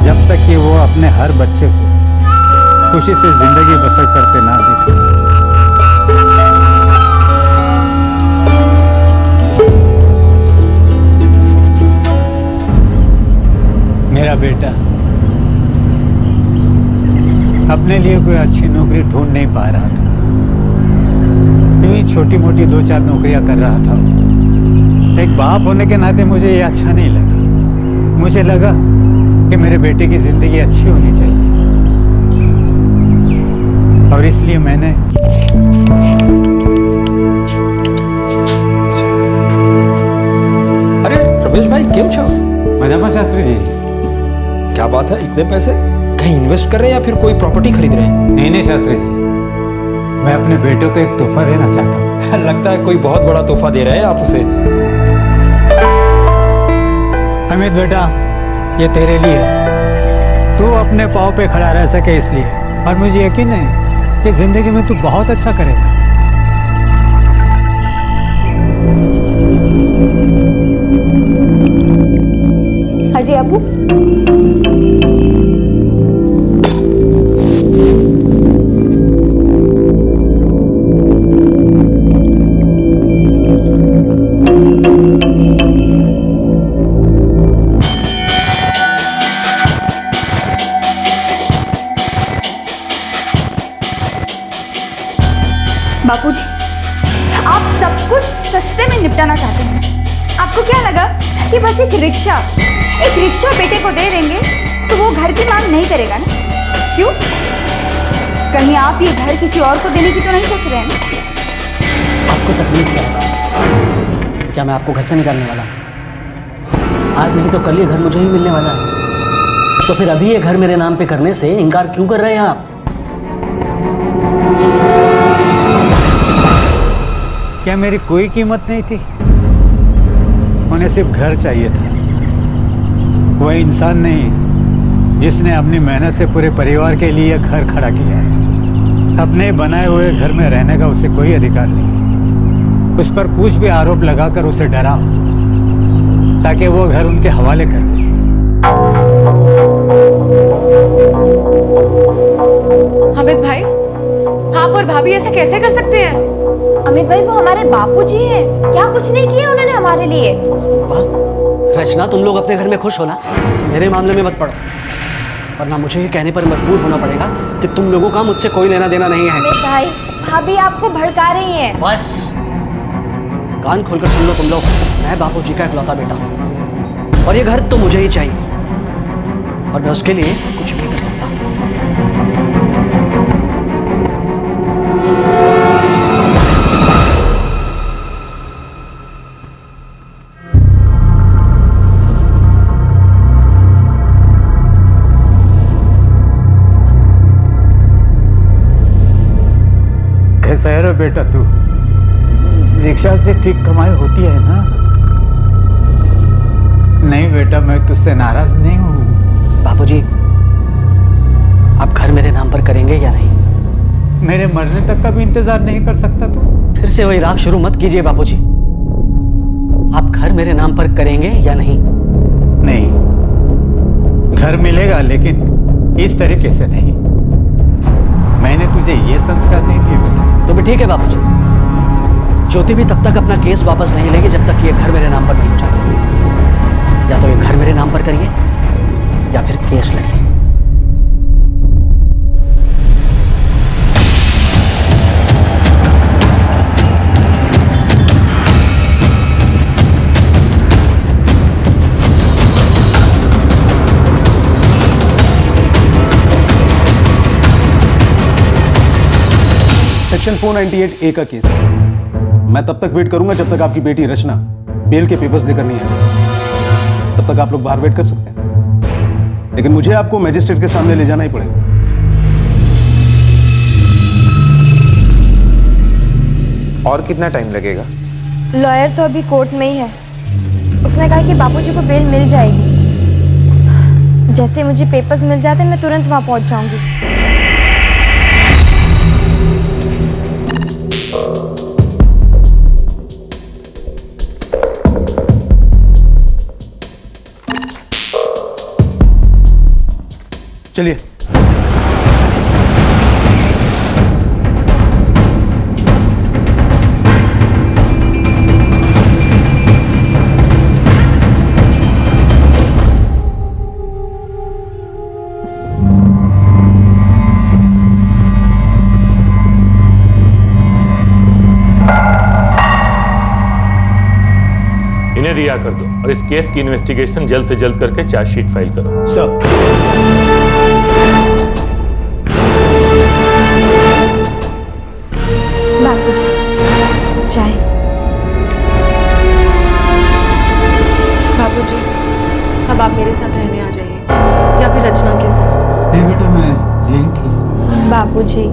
जब तक कि वो अपने हर बच्चे को खुशी से जिंदगी बसर करते ना देखे। मेरा बेटा अपने लिए कोई अच्छी नौकरी ढूंढ नहीं पा रहा था, यूं ही छोटी मोटी 2-4 नौकरियां कर रहा था। एक बाप होने के नाते मुझे ये अच्छा नहीं लगा। मुझे लगा कि मेरे बेटे की जिंदगी अच्छी होनी चाहिए, और इसलिए मैंने अरे रमेश भाई, क्यों छो? मजामा शास्त्री जी। क्या बात है, इतने पैसे कहीं इन्वेस्ट कर रहे हैं या फिर कोई प्रॉपर्टी खरीद रहे हैं? नहीं शास्त्री जी, मैं अपने बेटे को एक तोहफा देना चाहता हूँ। लगता है कोई बहुत बड़ा तोहफा दे रहे हैं आप उसे। अमित बेटा, ये तेरे लिए, तू अपने पाँव पे खड़ा रह सके इसलिए, और मुझे यकीन है कि जिंदगी में तू बहुत अच्छा करेगा। अजय अबू, बापूजी, आप सब कुछ सस्ते में निपटाना चाहते हैं। आपको क्या लगा कि बस एक रिक्शा बेटे को दे देंगे तो वो घर की मांग नहीं करेगा ना? क्यों? कहीं आप ये घर किसी और को देने की तो नहीं सोच रहे हैं ना? आपको तकलीफ क्या है? क्या मैं आपको घर से निकालने वाला हूं? आज नहीं तो कल ये घर मुझे ही मिलने वाला है। तो फिर अभी ये घर मेरे नाम पे करने से इनकार क्यों कर रहे हैं आप? क्या मेरी कोई कीमत नहीं थी? उन्हें सिर्फ घर चाहिए था। वह इंसान नहीं जिसने अपनी मेहनत से पूरे परिवार के लिए घर खड़ा किया है। अपने बनाए हुए घर में रहने का उसे कोई अधिकार नहीं। उस पर कुछ भी आरोप लगाकर उसे डराओ ताकि वो घर उनके हवाले कर दे। अमित भाई, आप और भाभी ऐसा कैसे कर सकते हैं? अमित भाई, वो हमारे बापूजी हैं। क्या कुछ नहीं किया उन्होंने हमारे लिए? रचना, तुम लोग अपने घर में खुश हो ना, मेरे मामले में मत पड़ो, वरना मुझे ये कहने पर मजबूर होना पड़ेगा कि तुम लोगों का मुझसे कोई लेना देना नहीं है। अमित भाई, भाभी आपको भड़का रही हैं। बस कान खोलकर सुन लो तुम लोग। मैं बापूजी का इकलौता बेटा हूँ और ये घर तो मुझे ही चाहिए और मैं उसके लिए कुछ भी कर सकता हूँ। कैसा है रे बेटा तू? रिक्शा से ठीक कमाई होती है ना? नहीं बेटा, मैं तुझसे नाराज नहीं हूँ। बापूजी, आप घर मेरे नाम पर करेंगे या नहीं? मेरे मरने तक का भी इंतजार नहीं कर सकता तू? फिर से वही राग शुरू मत कीजिए बापूजी। आप घर मेरे नाम पर करेंगे या नहीं? नहीं, घर मिलेगा लेकिन इस तरीके से नहीं। मैंने तुझे ये संस्कार नहीं दिए बेटा। तो भी ठीक है बापूजी, ज्योति भी तब तक अपना केस वापस नहीं लेगी जब तक ये घर मेरे नाम पर नहीं हो जाता। या तो ये घर मेरे नाम पर करिए या फिर केस लड़िए। सेक्शन 498A का केस है। मैं तब तक वेट करूंगा जब तक आपकी बेटी रचना बेल के पेपर्स लेकर नहीं आएगी। तब तक आप लोग बाहर वेट कर सकते हैं, लेकिन मुझे आपको मजिस्ट्रेट के सामने ले जाना ही पड़ेगा। और कितना टाइम लगेगा? लॉयर तो अभी कोर्ट में ही है। उसने कहा कि बापूजी को बेल मिल जाएगी। जैसे मुझे पेपर्स मिल जाते मैं तुरंत वहां पहुंच जाऊंगी। चलिए। इन्हें रिहा कर दो और इस केस की इन्वेस्टिगेशन जल्द से जल्द करके चार्जशीट फाइल करो। सर। बापूजी, चाय। बापूजी, अब आप मेरे साथ रहने आ जाइए या फिर रचना के साथ। नहीं बेटा, मैं यहीं ठीक। बापूजी,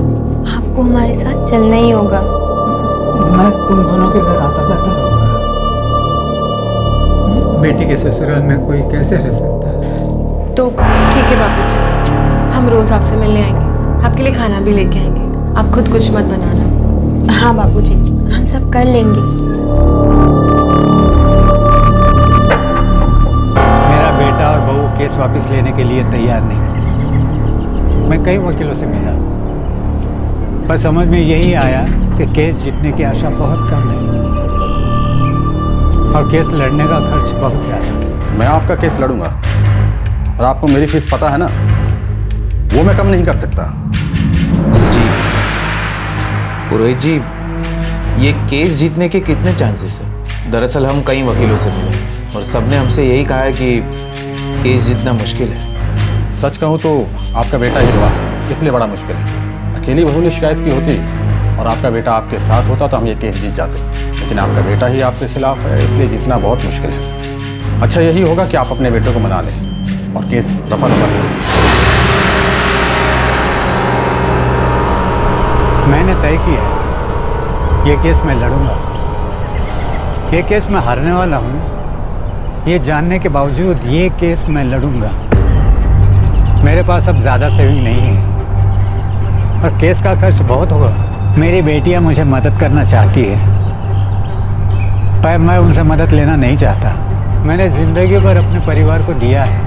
आपको हमारे साथ चलना ही होगा। मैं तुम दोनों के घर आता जाता रहूंगा। बेटी के ससुराल में कोई कैसे रह सकता है? तो ठीक है बापूजी, हम रोज आपसे मिलने आएंगे, आपके लिए खाना भी लेके आएंगे। आप खुद कुछ मत बनाना। हाँ बापूजी, हम सब कर लेंगे। मेरा बेटा और बहू केस वापस लेने के लिए तैयार नहीं। मैं कई वकीलों से मिला, पर समझ में यही आया कि केस जीतने की आशा बहुत कम है और केस लड़ने का खर्च बहुत ज्यादा। मैं आपका केस लड़ूंगा और आपको मेरी फीस पता है ना, वो मैं कम नहीं कर सकता। जी पुरोहित जी, ये केस जीतने के कितने चांसेस है? दरअसल हम कई वकीलों से मिले और सबने हमसे यही कहा है कि केस जीतना मुश्किल है। सच कहूँ तो आपका बेटा ही गवाह है, इसलिए बड़ा मुश्किल है। अकेली बहू ने शिकायत की होती और आपका बेटा आपके साथ होता तो हम ये केस जीत जाते, लेकिन आपका बेटा ही आपके खिलाफ है, इसलिए जीतना बहुत मुश्किल है। अच्छा यही होगा कि आप अपने बेटे को मना लें और केस रफा दफा करें। मैंने तय किया है ये केस मैं लड़ूंगा। ये केस मैं हारने वाला हूँ, ये जानने के बावजूद ये केस मैं लड़ूंगा। मेरे पास अब ज़्यादा सेविंग नहीं है और केस का खर्च बहुत होगा। मेरी बेटियाँ मुझे मदद करना चाहती है, पर मैं उनसे मदद लेना नहीं चाहता। मैंने ज़िंदगी भर अपने परिवार को दिया है,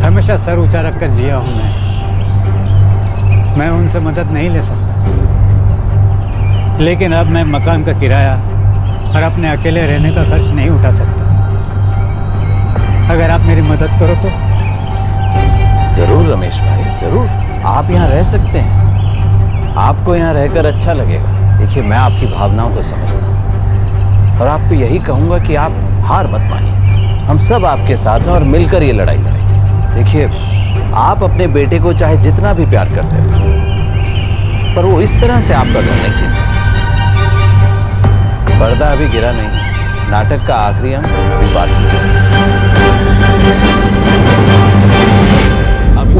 हमेशा सर ऊंचा रखकर जिया हूँ मैं उनसे मदद नहीं ले सकता। लेकिन अब मैं मकान का किराया और अपने अकेले रहने का खर्च नहीं उठा सकता। अगर आप मेरी मदद करो तो। जरूर रमेश भाई, जरूर। आप यहाँ रह सकते हैं, आपको यहाँ रहकर अच्छा लगेगा। देखिए, मैं आपकी भावनाओं को समझता हूँ और आपको यही कहूँगा कि आप हार मत मानिए। हम सब आपके साथ हैं और मिलकर ये लड़ाई लड़ेंगे। देखिए, आप अपने बेटे को चाहे जितना भी प्यार करते हो, पर वो इस तरह से आपका घर नहीं छीन सकता। पर्दा अभी गिरा नहीं, नाटक का आखिरी अंक अभी बाकी है।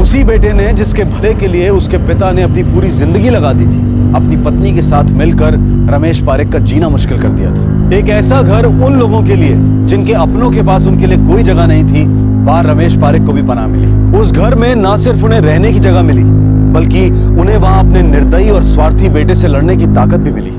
उसी बेटे ने जिसके भले के लिए उसके पिता ने अपनी पूरी जिंदगी लगा दी थी, अपनी पत्नी के साथ मिलकर रमेश पारेख का जीना मुश्किल कर दिया था। एक ऐसा घर उन लोगों के लिए जिनके अपनों के पास उनके लिए कोई जगह नहीं थी, वहां रमेश पारेख को भी पनाह मिली। उस घर में न सिर्फ उन्हें रहने की जगह मिली, बल्कि उन्हें वहां अपने निर्दयी और स्वार्थी बेटे से लड़ने की ताकत भी मिली।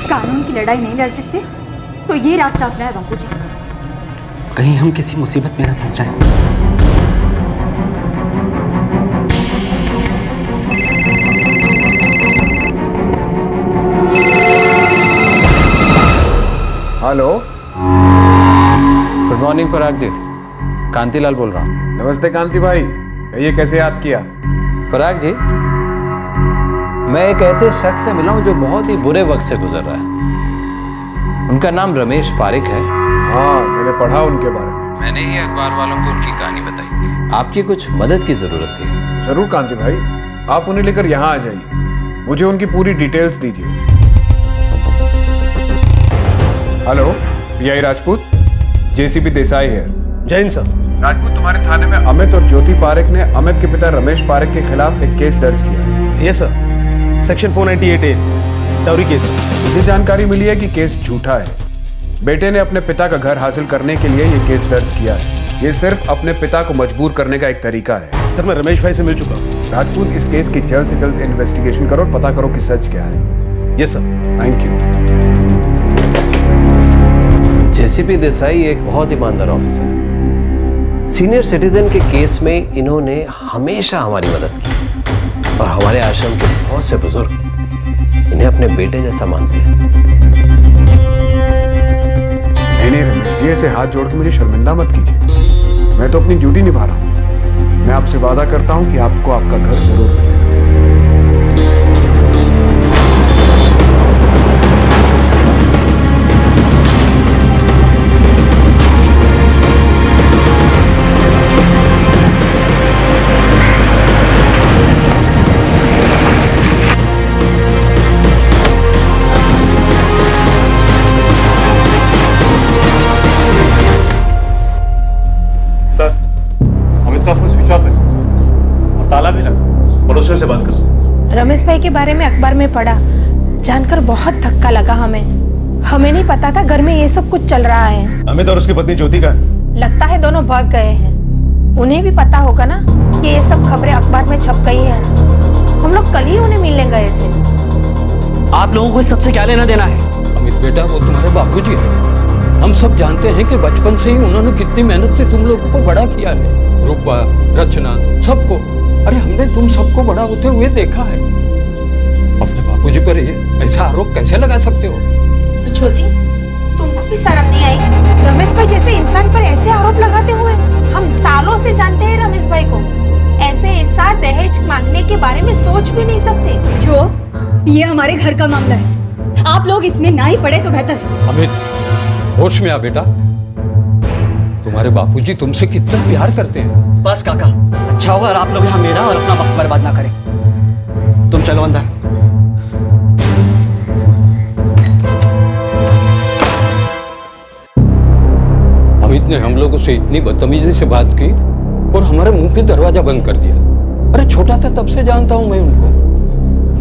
कानून की लड़ाई नहीं लड़ सकते तो ये रास्ता अपनाया बापूजी। कहीं हम किसी मुसीबत में न फंस जाएं। हेलो, गुड मॉर्निंग पराग जी, कांतिलाल बोल रहा हूँ। नमस्ते कांति भाई, कहिए कैसे याद किया? पराग जी, मैं एक ऐसे शख्स से मिला हूँ जो बहुत ही बुरे वक्त से गुजर रहा है। उनका नाम रमेश पारेख है। हाँ, मैंने पढ़ा उनके बारे में। मैंने ही अखबार वालों को उनकी कहानी बताई थी। आपकी कुछ मदद की जरूरत थी। जरूर कांति भाई, आप उन्हें लेकर यहाँ आ जाइए, मुझे उनकी पूरी डिटेल्स दीजिए। Hello, PI Rajput, JCP Desai है। जय हिंद सर। राजपूत, तुम्हारे थाने में अमित और ज्योति पारेख ने अमित के पिता रमेश पारेख के खिलाफ एक केस दर्ज किया। ये sir, section 498A, dowry case. मुझे जानकारी मिली है कि केस झूठा है। बेटे ने अपने पिता का घर हासिल करने के लिए ये केस दर्ज किया है। ये सिर्फ अपने पिता को मजबूर करने का एक तरीका है। सर, मैं रमेश भाई से मिल चुका हूँ। राजपूत, इस केस की जल्द से जल्द इन्वेस्टिगेशन करो और पता करो कि सच क्या है। Yes sir. Thank you. JCP Desai एक बहुत ईमानदार ऑफिसर है। सीनियर सिटीजन के केस में इन्होंने हमेशा हमारी मदद की और हमारे आश्रम के बहुत से बुजुर्ग इन्हें अपने बेटे जैसा मानते हैं। नहीं रमेश जी, ऐसे हाथ जोड़ के मुझे शर्मिंदा मत कीजिए। मैं तो अपनी ड्यूटी निभा रहा हूँ। मैं आपसे वादा करता हूँ कि आपको आपका घर जरूर मिलेगा। से बात कर। रमेश भाई के बारे में अखबार में पढ़ा, जानकर बहुत धक्का लगा हमें। हमें नहीं पता था घर में ये सब कुछ चल रहा है। अमित और उसकी पत्नी ज्योति का है। लगता है दोनों भाग गए हैं। उन्हें भी पता होगा ना कि ये सब खबरें अखबार में छप गई हैं। हम लोग कल ही उन्हें मिलने गए थे। आप लोगों को सबसे क्या लेना देना है? अमित बेटा, वो तुम्हारे बाबूजी है। हम सब जानते हैं कि बचपन से ही उन्होंने कितनी मेहनत से तुम लोगों को बड़ा किया है। रूपा, रचना, सबको। अरे हमने तुम सबको बड़ा होते हुए देखा है। अपने बापू मुझ पर ऐसा आरोप कैसे लगा सकते हो? ज्योति, तुमको भी शर्म नहीं आई? रमेश भाई जैसे इंसान पर ऐसे आरोप लगाते हुए। हम सालों से जानते हैं रमेश भाई को, ऐसे इंसान दहेज मांगने के बारे में सोच भी नहीं सकते। जो ये हमारे घर का मामला है, आप लोग इसमें ना ही पड़े तो बेहतर है। अमित, होश में आ बेटा। तुम्हारे बापूजी तुमसे कितना प्यार करते हैं। बस काका, अच्छा होगा और आप लोग यहाँ मेरा और अपना वक्त बर्बाद ना करें। तुम चलो अंदर। अमित ने हम लोगों से इतनी बदतमीजी से बात की और हमारे मुंह पे दरवाजा बंद कर दिया। अरे छोटा था तब से जानता हूं मैं उनको,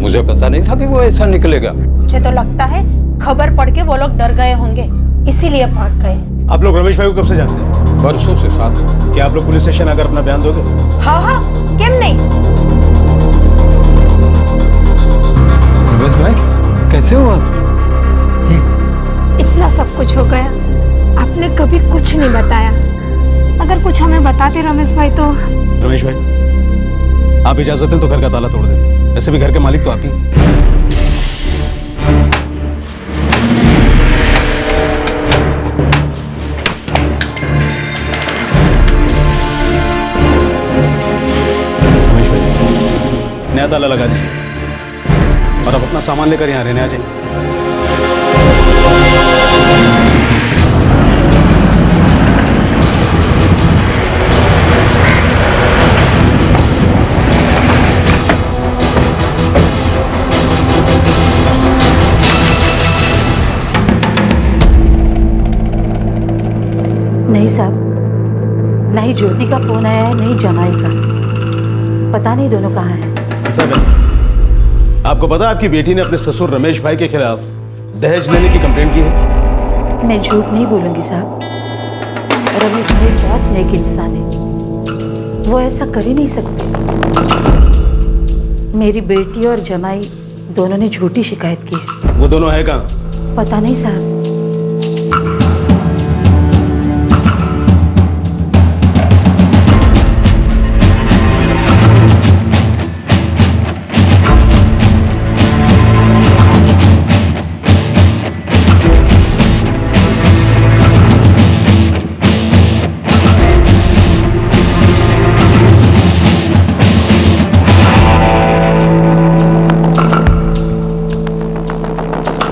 मुझे पता नहीं था कि वो ऐसा निकलेगा। मुझे तो लगता है खबर पढ़ के वो लोग डर गए होंगे, इसीलिए भाग गए। आप लोग रमेश भाई को कब से जानते हैं? बरसों से साथ। क्या आप लोग पुलिस स्टेशन आकर अपना बयान दोगे? हाँ हाँ, क्यों नहीं। रमेश भाई कैसे हो आप? इतना सब कुछ हो गया, आपने कभी कुछ नहीं बताया। अगर कुछ हमें बताते रमेश भाई तो। रमेश भाई, आप इजाजत दें तो घर का ताला तोड़ दें। वैसे भी घर के मालिक तो आप ही हैं। रमेश भाई, नया ताला लगा दीजिए और अब अपना सामान लेकर यहाँ रहने आ जाइए। नहीं साहब, नहीं ज्योति का फोन आया है, नहीं जमाई का। पता नहीं दोनों कहाँ हैं। आपको पता है आपकी बेटी ने अपने ससुर रमेश भाई के खिलाफ दहेज लेने की कंप्लेंट की है? मैं झूठ नहीं बोलूंगी साहब, रमेश भाई बहुत नेक इंसान है, वो ऐसा कर ही नहीं सकते। मेरी बेटी और जमाई दोनों ने झूठी शिकायत की है। वो दोनों है कहाँ? पता नहीं साहब।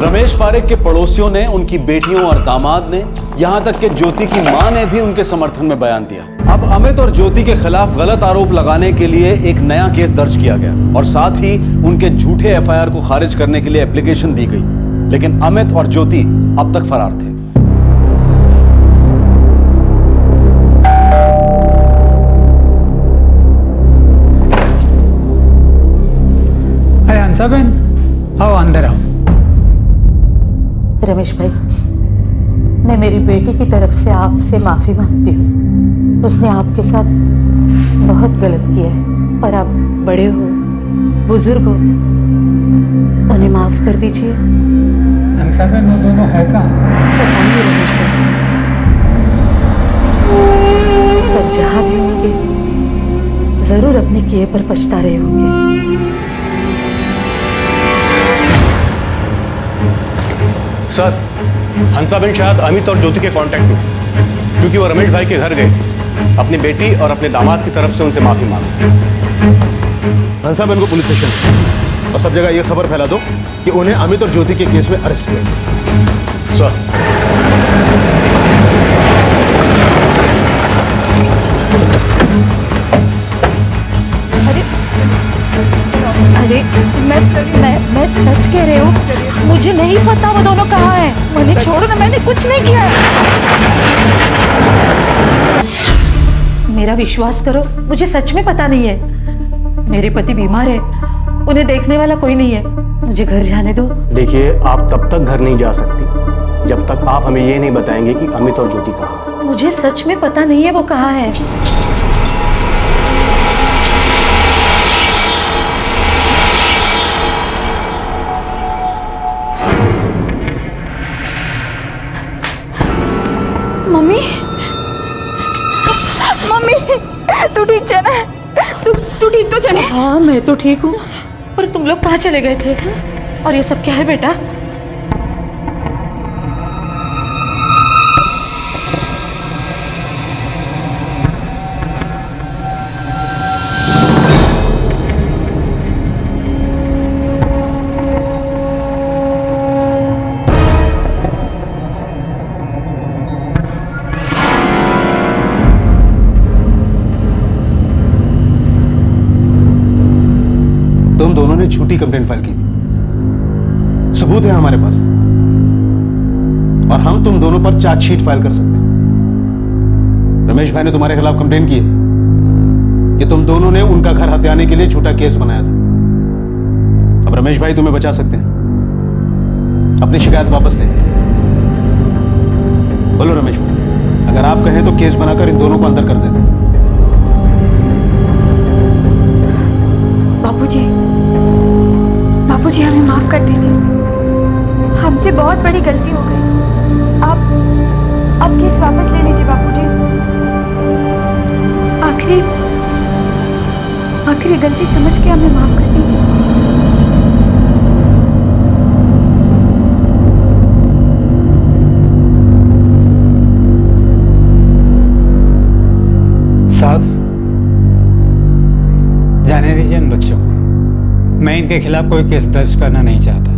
रमेश पारेख के पड़ोसियों ने, उनकी बेटियों और दामाद ने, यहां तक कि ज्योति की मां ने भी उनके समर्थन में बयान दिया। अब अमित और ज्योति के खिलाफ गलत आरोप लगाने के लिए एक नया केस दर्ज किया गया और साथ ही उनके झूठे एफआईआर को खारिज करने के लिए एप्लीकेशन दी गई। लेकिन अमित और ज्योति अब तक फरार थे। अरे हंसा बहन, आओ अंदर आओ। रमेश भाई, मैं मेरी बेटी की तरफ से आपसे माफी मांगती हूँ। उसने आपके साथ बहुत गलत किया है, पर आप बड़े हो, बुजुर्ग हो, उन्हें माफ कर दीजिए। हंसा बहन, वो दोनों है कहाँ? पता नहीं रमेश भाई, पर जहाँ भी होंगे जरूर अपने किए पर पछता रहे होंगे। सर, हंसाबेन शायद अमित और ज्योति के कांटेक्ट में, क्योंकि वो रमेश भाई के घर गए थे अपनी बेटी और अपने दामाद की तरफ से उनसे माफी मांगी। हंसाबेन को पुलिस स्टेशन और सब जगह ये खबर फैला दो कि उन्हें अमित और ज्योति के केस में अरेस्ट किया। सर, अरे मैं सच कह रही हूँ, मुझे नहीं पता वो दोनों कहाँ हैं। मैंने छोड़ो ना, मैंने कुछ नहीं किया। मेरा विश्वास करो, मुझे सच में पता नहीं है। मेरे पति बीमार है, उन्हें देखने वाला कोई नहीं है। मुझे घर जाने दो। देखिए, आप तब तक घर नहीं जा सकती जब तक आप हमें ये नहीं बताएंगे कि अमित और ज्योति कहाँ। मुझे सच में पता नहीं है वो कहाँ है। मम्मी, मम्मी, तू ठीक है ना? तू ठीक तो चले? हाँ, मैं तो ठीक हूँ। पर तुम लोग कहाँ चले गए थे? और ये सब क्या है बेटा? तुम दोनों ने झूठी कंप्लेंट फाइल की थी, सबूत है हमारे पास, और हम तुम दोनों पर चार्जशीट फाइल कर सकते हैं। रमेश भाई ने तुम्हारे खिलाफ कंप्लेंट की है कि तुम दोनों ने उनका घर हथियाने के लिए झूठा केस बनाया था। अब रमेश भाई तुम्हें बचा सकते हैं, अपनी शिकायत वापस ले। बोलो रमेश भाई, अगर आप कहें तो केस बनाकर इन दोनों को अंदर कर देते हैं। बापूजी, बापूजी हमें माफ कर दीजिए, हमसे बहुत बड़ी गलती हो गई। आप केस वापस ले लीजिए बापूजी। आखिरी गलती समझ के हमें माफ कर दीजिए। साहब, जाने दीजिए इन बच्चों को, मैं इनके खिलाफ कोई केस दर्ज करना नहीं चाहता।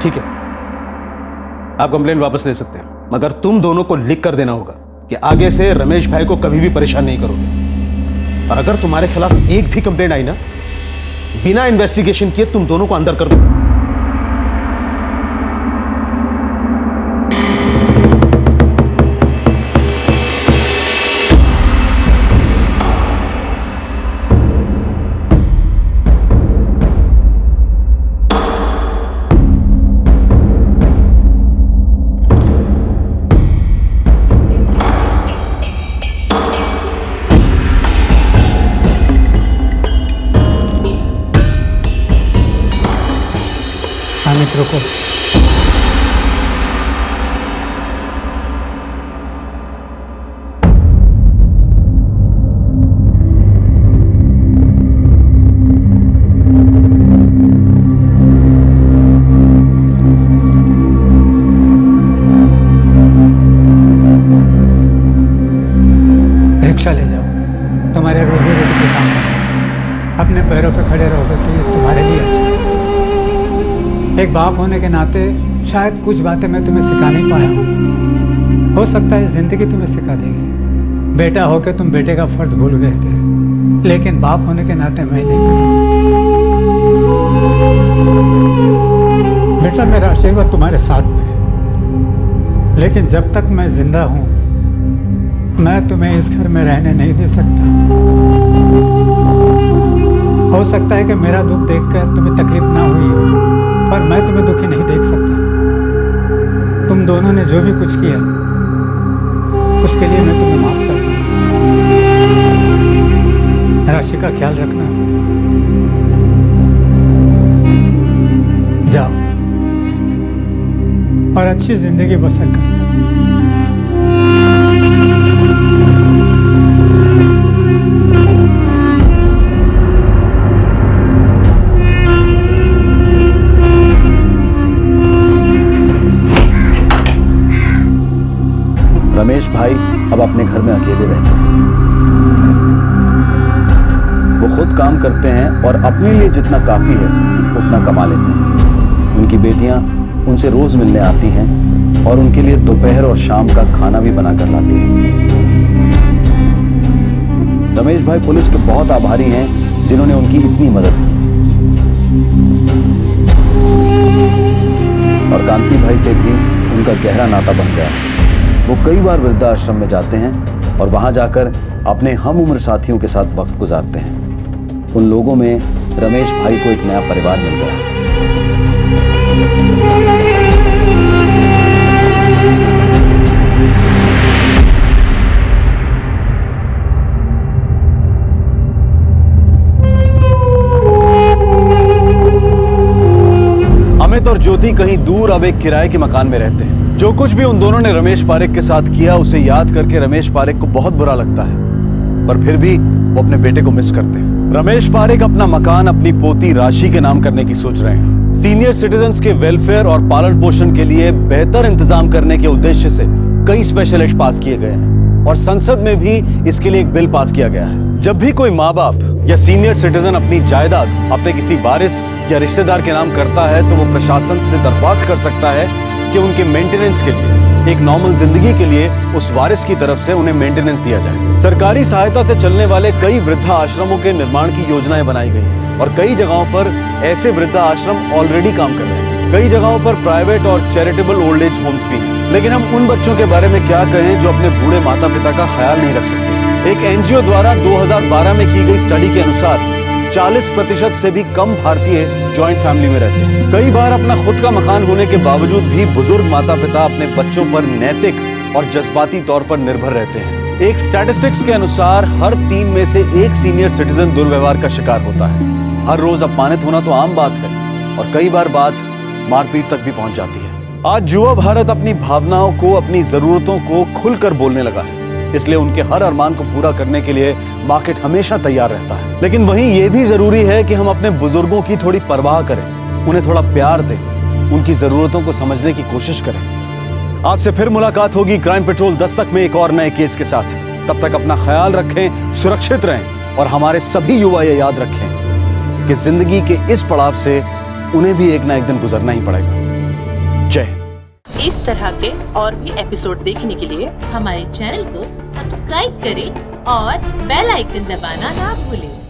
ठीक है, आप कंप्लेंट वापस ले सकते हैं, मगर तुम दोनों को लिख कर देना होगा कि आगे से रमेश भाई को कभी भी परेशान नहीं करोगे। और अगर तुम्हारे खिलाफ एक भी कंप्लेंट आई ना, बिना इन्वेस्टिगेशन किए तुम दोनों को अंदर कर दो। अमित रुको, रिक्शा ले जाओ, तुम्हारे रोजी रोटी के काम है। अपने पैरों पे खड़े रहोगे तो ये तुम्हारे लिए अच्छा है। एक बाप होने के नाते शायद कुछ बातें मैं तुम्हें सिखा नहीं पाया हूँ, हो सकता है जिंदगी तुम्हें सिखा देगी। बेटा होके तुम बेटे का फर्ज भूल गए थे, लेकिन बाप होने के नाते मैं नहीं भूला। बेटा, मेरा आशीर्वाद तुम्हारे साथ में है, लेकिन जब तक मैं जिंदा हूँ मैं तुम्हें इस घर में रहने नहीं दे सकता। हो सकता है कि मेरा दुख देखकर तुम्हें तकलीफ ना हुई हो, पर मैं तुम्हें दुखी नहीं देख सकता। तुम दोनों ने जो भी कुछ किया उसके लिए मैं तुम्हें माफ करता हूँ। राशि का ख्याल रखना, जाओ और अच्छी जिंदगी बसर करना। रमेश भाई अब अपने घर में अकेले रहते हैं। वो खुद काम करते हैं और अपने लिए जितना काफी है उतना कमा लेते हैं। उनकी बेटियां उनसे रोज मिलने आती हैं और उनके लिए दोपहर और शाम का खाना भी बनाकर लाती हैं। रमेश भाई पुलिस के बहुत आभारी हैं जिन्होंने उनकी इतनी मदद की। और कांति भाई से भी उनका गहरा नाता बन गया है। वो कई बार वृद्धाश्रम में जाते हैं और वहां जाकर अपने हम उम्र साथियों के साथ वक्त गुजारते हैं। उन लोगों में रमेश भाई को एक नया परिवार मिल गया। अमित और ज्योति कहीं दूर अब एक किराए के मकान में रहते हैं। जो कुछ भी उन दोनों ने रमेश पारेख के साथ किया उसे याद करके रमेश पारेख को बहुत बुरा लगता है, पर फिर भी वो अपने बेटे को मिस करते हैं। रमेश पारेख अपना मकान अपनी पोती राशि के नाम करने की सोच रहे हैं। सीनियर सिटीजन्स के वेलफेयर और पालन पोषण के लिए बेहतर इंतजाम करने के उद्देश्य से कई स्पेशल एक्ट पास किए गए हैं और संसद में भी इसके लिए एक बिल पास किया गया है। जब भी कोई माँ बाप या सीनियर सिटीजन अपनी जायदाद अपने किसी वारिस या रिश्तेदार के नाम करता है तो वो प्रशासन से दरख्वास्त कर सकता है कि उनके मेंटेनेंस के लिए, एक नॉर्मल जिंदगी के लिए उस वारिस की तरफ से उन्हें मेंटेनेंस दिया जाए। सरकारी सहायता से चलने वाले कई वृद्धा आश्रमों के निर्माण की योजनाएं बनाई गई हैं और कई जगहों पर ऐसे वृद्धा आश्रम ऑलरेडी काम कर रहे हैं। कई जगहों पर प्राइवेट और चैरिटेबल ओल्ड एज होम्स भी हैं। लेकिन हम उन बच्चों के बारे में क्या कहें जो अपने बूढ़े माता पिता का ख्याल नहीं रख सकते। एक एनजीओ द्वारा 2012 में की गई स्टडी के अनुसार 40% से भी कम भारतीय जॉइंट फैमिली में रहते हैं। कई बार अपना खुद का मकान होने के बावजूद भी बुजुर्ग माता पिता अपने बच्चों पर नैतिक और जज्बाती तौर पर निर्भर रहते हैं। एक स्टैटिस्टिक्स के अनुसार हर 3 में से 1 सीनियर सिटीजन दुर्व्यवहार का शिकार होता है। हर रोज अपमानित होना तो आम बात है और कई बार बात मारपीट तक भी पहुंच जाती है। आज युवा भारत अपनी भावनाओं को, अपनी जरूरतों को खुलकर बोलने लगा है, इसलिए उनके हर अरमान को पूरा करने के लिए मार्केट हमेशा तैयार रहता है। लेकिन वहीं ये भी जरूरी है कि हम अपने बुजुर्गों की थोड़ी परवाह करें, उन्हें थोड़ा प्यार दें, उनकी जरूरतों को समझने की कोशिश करें। आपसे फिर मुलाकात होगी क्राइम पेट्रोल दस्तक में एक और नए केस के साथ। तब तक अपना ख्याल रखें, सुरक्षित रहें और हमारे सभी युवा ये याद रखें कि जिंदगी के इस पड़ाव से उन्हें भी एक ना एक दिन गुजरना ही पड़ेगा। जय हिंद। इस तरह के और भी एपिसोड देखने के लिए हमारे चैनल को सब्सक्राइब करें और बेल आइकन दबाना ना भूलें।